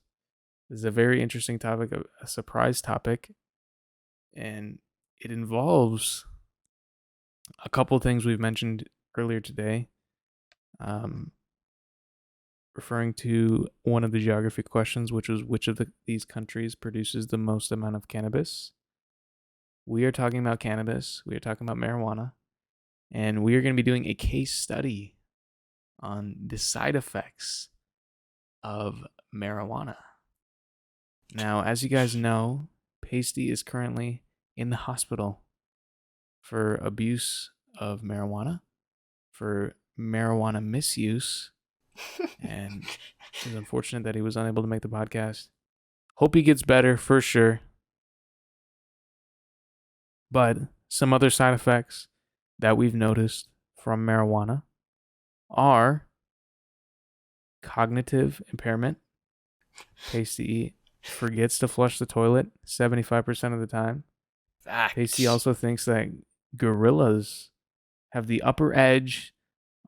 This is a very interesting topic, a surprise topic. And it involves a couple things we've mentioned earlier today. Referring to one of the geography questions, which was which of these countries produces the most amount of cannabis. We are talking about cannabis. We are talking about marijuana. And we are going to be doing a case study on the side effects of marijuana. Now, as you guys know, Pasty is currently in the hospital for abuse of marijuana, for marijuana misuse, and it's unfortunate that he was unable to make the podcast. Hope he gets better for sure. But some other side effects that we've noticed from marijuana are cognitive impairment. Pasty forgets to flush the toilet 75% of the time. Facts. Pasty also thinks that gorillas have the upper edge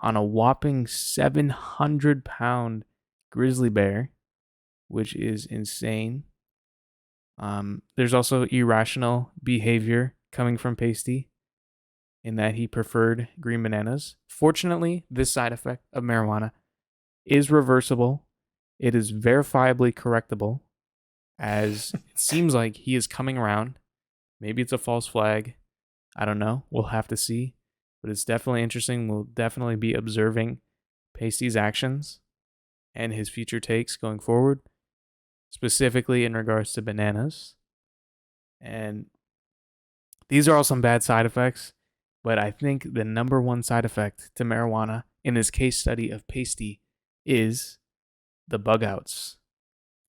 on a whopping 700-pound grizzly bear, which is insane. There's also irrational behavior coming from Pasty in that he preferred green bananas. Fortunately, this side effect of marijuana is reversible. It is verifiably correctable, as it seems like he is coming around. Maybe it's a false flag. I don't know. We'll have to see. But it's definitely interesting. We'll definitely be observing Pasty's actions and his future takes going forward, specifically in regards to bananas. And these are all some bad side effects, but I think the number one side effect to marijuana in this case study of Pasty is the bug outs,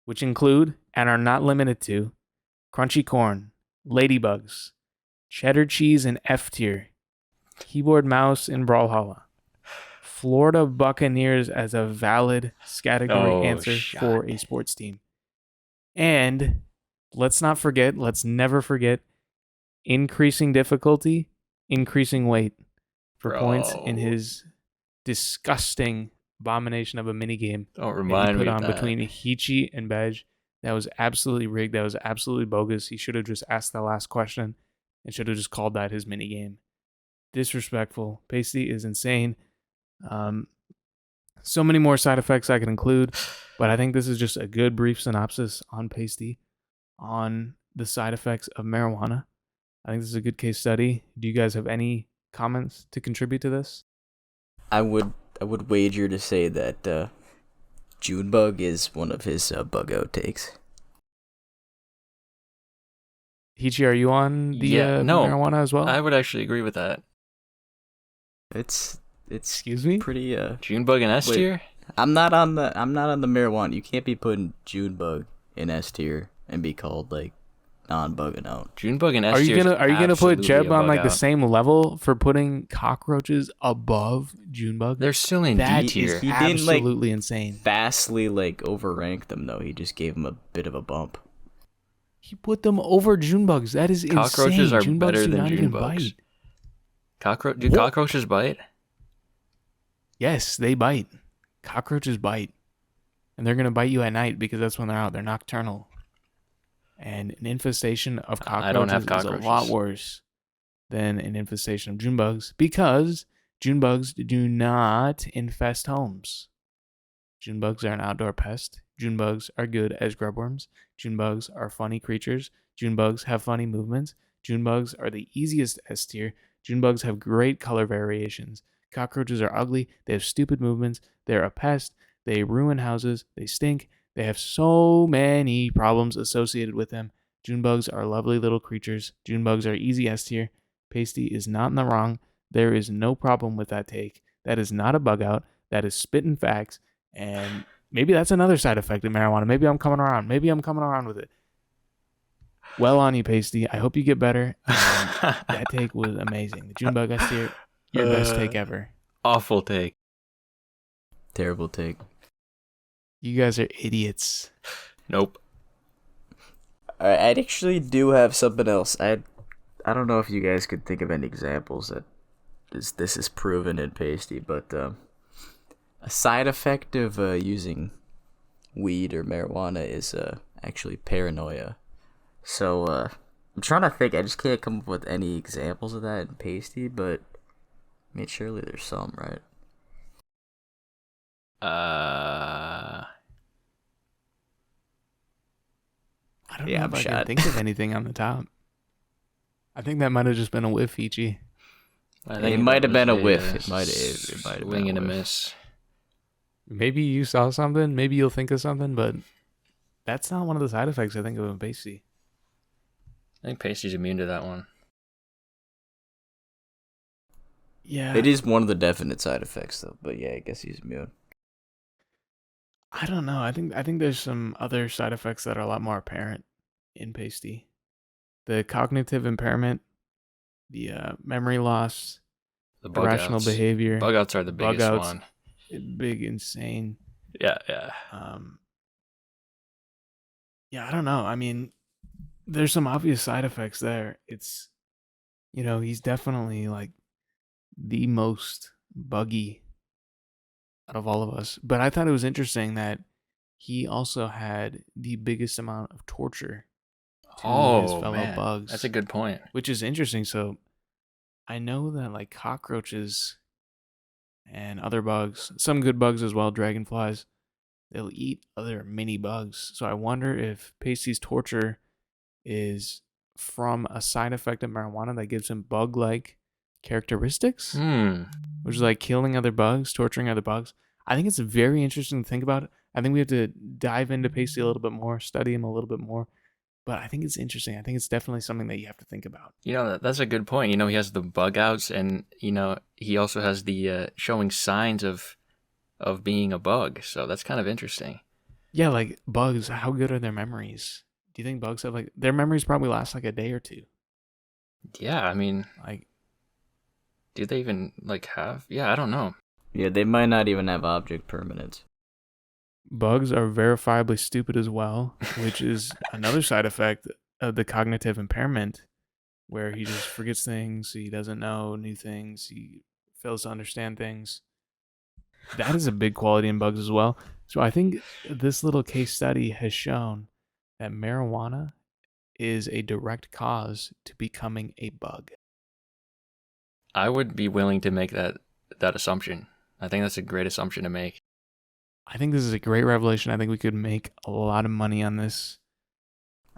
which include and are not limited to crunchy corn, ladybugs, cheddar cheese in F tier, keyboard mouse in Brawlhalla, Florida Buccaneers as a valid category answer for a sports team. And let's never forget, increasing difficulty, increasing weight for points in his disgusting abomination of a minigame Don't remind me put of on that. between Heechy and Bej. That was absolutely rigged. That was absolutely bogus. He should have just asked the last question and should have just called that his minigame. Disrespectful. Pasty is insane. So many more side effects I could include, but I think this is just a good brief synopsis on Pasty, on the side effects of marijuana. I think this is a good case study. Do you guys have any comments to contribute to this? I would wager to say that Junebug is one of his bug out takes. Heechy, are you on the marijuana as well? I would actually agree with that. It's Excuse me? pretty Junebug and S Wait. tier? I'm not on the marijuana. You can't be putting Junebug in S tier and be called like non-bugging out. Junebug and S Are tier. you gonna put Jeb on like the same? same level for putting cockroaches above Junebug? They're still in That D is tier. He didn't, like, absolutely insane. Vastly like overrank them though. He just gave him a bit of a bump. He put them over Junebugs. That is Cockroaches insane. are Junebugs better do than not even Junebugs. bite. Do cockroaches bite? Yes, they bite. Cockroaches bite. And they're going to bite you at night because that's when they're out. They're nocturnal. And an infestation of cockroaches, I don't have is cockroaches. a lot worse than an infestation of Junebugs because Junebugs do not infest homes. June bugs are an outdoor pest. June bugs are good as grubworms. June bugs are funny creatures. June bugs have funny movements. June bugs are the easiest S tier. June bugs have great color variations. Cockroaches are ugly. They have stupid movements. They're a pest. They ruin houses. They stink. They have so many problems associated with them. June bugs are lovely little creatures. June bugs are easy S tier. Pasty is not in the wrong. There is no problem with that take. That is not a bug out. That is spitting facts. And maybe that's another side effect of marijuana. Maybe I'm coming around. Maybe I'm coming around with it. Well on you, Pasty. I hope you get better. That take was amazing. The June bug S tier, your best take ever. Awful take. Terrible take. You guys are idiots. Nope. I actually do have something else. I don't know if you guys could think of any examples that this is proven in Pasty, but a side effect of using weed or marijuana is actually paranoia. So I'm trying to think. I just can't come up with any examples of that in Pasty, but I mean, surely there's some, right? I don't Yeah, know I'm if I shot. can think of anything on the top. I think that might have just been a whiff, Heechy. It might have been a whiff. It might have swing been and a a whiff. miss. Maybe you saw something. Maybe you'll think of something, but that's not one of the side effects I think of in Pasty. I think Pasty's immune to that one. Yeah. It is one of the definite side effects, though. But yeah, I guess he's immune. I don't know. I think there's some other side effects that are a lot more apparent in Pasty. The cognitive impairment, the memory loss, The bug irrational outs. behavior, Bug outs are the bug biggest outs. one. Big, insane. Yeah. Yeah, I don't know. I mean, there's some obvious side effects there. It's, he's definitely like the most buggy out of all of us. But I thought it was interesting that he also had the biggest amount of torture to his fellow man. bugs. That's a good point. Which is interesting. So I know that like cockroaches and other bugs, some good bugs as well, dragonflies, they'll eat other mini bugs. So I wonder if Pasty's torture is from a side effect of marijuana that gives him bug-like characteristics, which is like killing other bugs, torturing other bugs. I think it's very interesting to think about. I think we have to dive into Pasty a little bit more, study him a little bit more. But I think it's interesting. I think it's definitely something that you have to think about. That's a good point. He has the bug outs, and he also has the showing signs of being a bug. So that's kind of interesting. Yeah, like bugs. How good are their memories? Do you think bugs have their memories probably last like a day or two? Yeah, I mean, like, do they even have? Yeah, I don't know. Yeah, they might not even have object permanence. Bugs are verifiably stupid as well, which is another side effect of the cognitive impairment, where he just forgets things, he doesn't know new things, he fails to understand things. That is a big quality in bugs as well. So I think this little case study has shown that marijuana is a direct cause to becoming a bug. I would be willing to make that assumption. I think that's a great assumption to make. I think this is a great revelation. I think we could make a lot of money on this.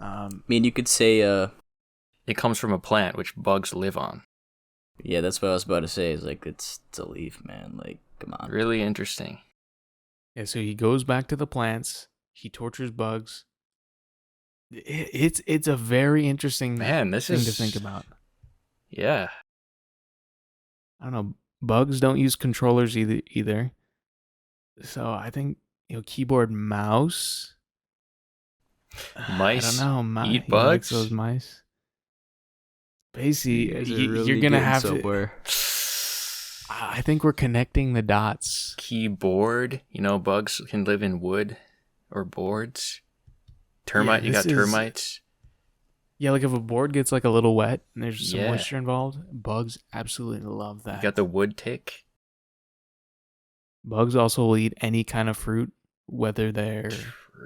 I mean, you could say, it comes from a plant which bugs live on. Yeah, that's what I was about to say. Is it's a leaf, man. Like, come on. Really interesting. Yeah, so he goes back to the plants. He tortures bugs. It's a very interesting thing to think about. Yeah. I don't know. Bugs don't use controllers either. So I think keyboard mouse. Mice. I don't know. Eat he bugs. likes those mice. Basically, you're gonna have somewhere. I think we're connecting the dots. Keyboard. Bugs can live in wood or boards. Termite. Yeah, you got termites. Yeah, like if a board gets a little wet and there's some Yeah. moisture involved, bugs absolutely love that. You got the wood tick. Bugs also will eat any kind of fruit, whether they're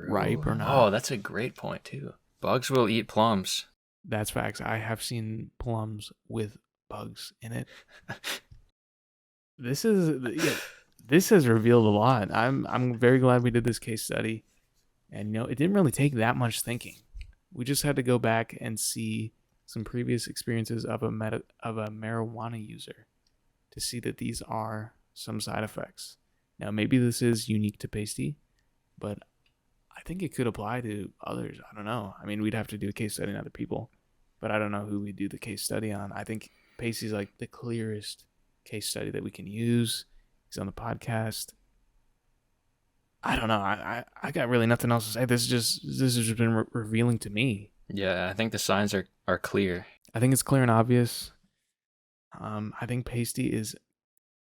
ripe or not. Oh, that's a great point too. Bugs will eat plums. That's facts. I have seen plums with bugs in it. This is this has revealed a lot. I'm very glad we did this case study, and it didn't really take that much thinking. We just had to go back and see some previous experiences of a marijuana user to see that these are some side effects. Now, maybe this is unique to Pasty, but I think it could apply to others. I don't know. I mean, we'd have to do a case study on other people, but I don't know who we do the case study on. I think Pasty's like the clearest case study that we can use. He's on the podcast. I don't know. I got really nothing else to say. This has just been revealing to me. Yeah, I think the signs are clear. I think it's clear and obvious. I think Pasty is.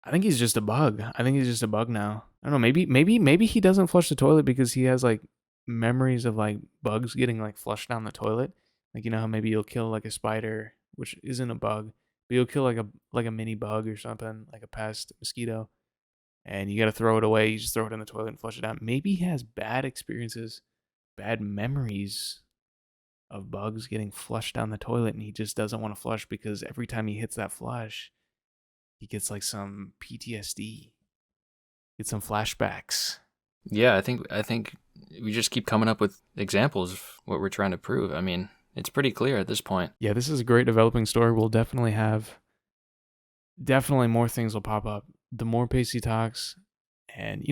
I think he's just a bug. I think he's just a bug now. I don't know. Maybe he doesn't flush the toilet because he has like memories of like bugs getting like flushed down the toilet. Like how maybe you'll kill like a spider, which isn't a bug, but you'll kill like a mini bug or something, like a pest, mosquito, and you got to throw it away. You just throw it in the toilet and flush it out. Maybe he has bad experiences, bad memories of bugs getting flushed down the toilet, and he just doesn't want to flush because every time he hits that flush, he gets like some PTSD, gets some flashbacks. Yeah, I think we just keep coming up with examples of what we're trying to prove. I mean, it's pretty clear at this point. Yeah, this is a great developing story. We'll definitely more things will pop up. The more Pasty talks, and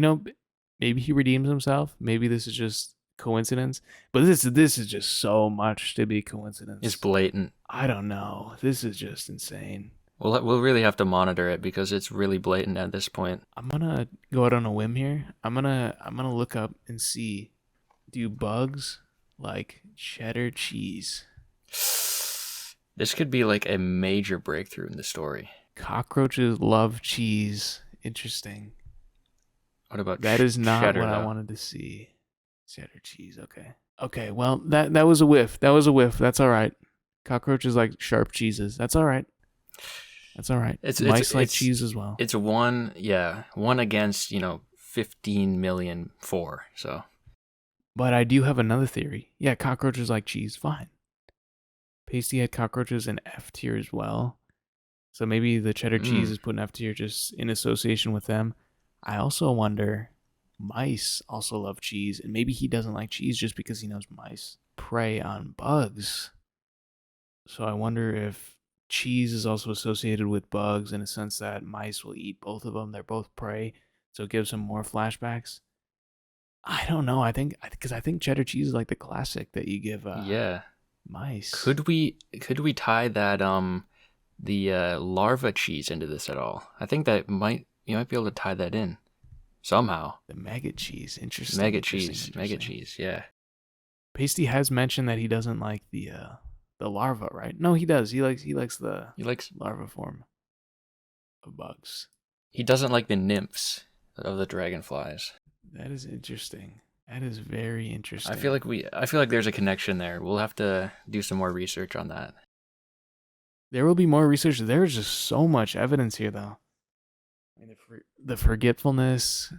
maybe he redeems himself. Maybe this is just coincidence. But this is just so much to be coincidence. It's blatant. I don't know. This is just insane. We'll really have to monitor it because it's really blatant at this point. I'm gonna go out on a whim here. I'm gonna look up and see, do bugs like cheddar cheese? This could be like a major breakthrough in the story. Cockroaches love cheese. Interesting. What about that? Is not cheddar, what I wanted to see. Cheddar cheese. Okay. Well, that was a whiff. That's all right. Cockroaches like sharp cheeses. That's all right. Mice like cheese as well. It's one against 15 million for. So, but I do have another theory. Yeah, cockroaches like cheese. Fine. Pasty had cockroaches in F tier as well, so maybe the cheddar cheese is put in F tier just in association with them. I also wonder, mice also love cheese, and maybe he doesn't like cheese just because he knows mice prey on bugs. So I wonder if cheese is also associated with bugs in a sense that mice will eat both of them. They're both prey, so it gives them more flashbacks. I don't know. I think cheddar cheese is like the classic that you give mice. Could we tie that the larva cheese into this at all? I think that you might be able to tie that in somehow. The maggot cheese. Interesting. Maggot cheese, yeah. Pasty has mentioned that he doesn't like the larva, right? No, he does. He likes the larva form of bugs. He doesn't like the nymphs of the dragonflies. That is interesting. That is very interesting. I feel like there's a connection there. We'll have to do some more research on that. There will be more research. There's just so much evidence here, though. I mean, the forgetfulness,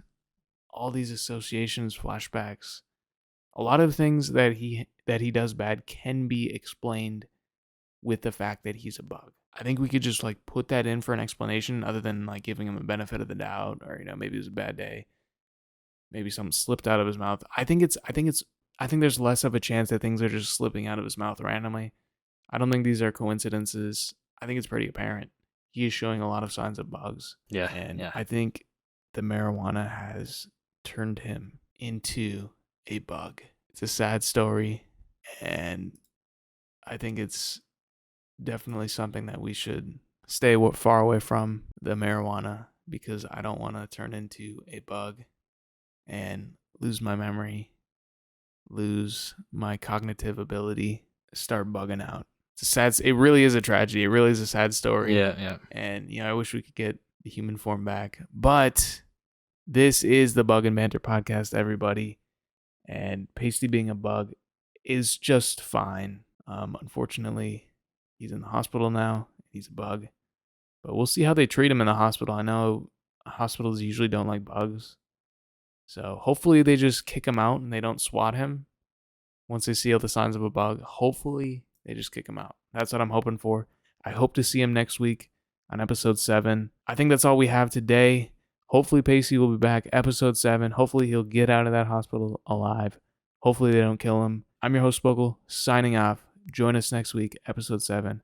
all these associations, flashbacks. A lot of things that he does bad can be explained with the fact that he's a bug. I think we could just like put that in for an explanation other than like giving him a benefit of the doubt, or maybe it was a bad day. Maybe something slipped out of his mouth. I think there's less of a chance that things are just slipping out of his mouth randomly. I don't think these are coincidences. I think it's pretty apparent. He is showing a lot of signs of bugs. Yeah. And I think the marijuana has turned him into a bug. It's a sad story, and I think it's definitely something that we should stay far away from, the marijuana, because I don't want to turn into a bug and lose my memory, lose my cognitive ability, start bugging out. It really is a tragedy. It really is a sad story. Yeah. And I wish we could get the human form back. But this is the Bug and Banter podcast, everybody. And Pasty being a bug is just fine. Unfortunately, he's in the hospital now. He's a bug. But we'll see how they treat him in the hospital. I know hospitals usually don't like bugs. So hopefully they just kick him out and they don't swat him once they see all the signs of a bug. Hopefully they just kick him out. That's what I'm hoping for. I hope to see him next week on episode 7. I think that's all we have today. Hopefully Pasty will be back. Episode 7. Hopefully he'll get out of that hospital alive. Hopefully they don't kill him. I'm your host, Spokal, signing off. Join us next week, episode 7.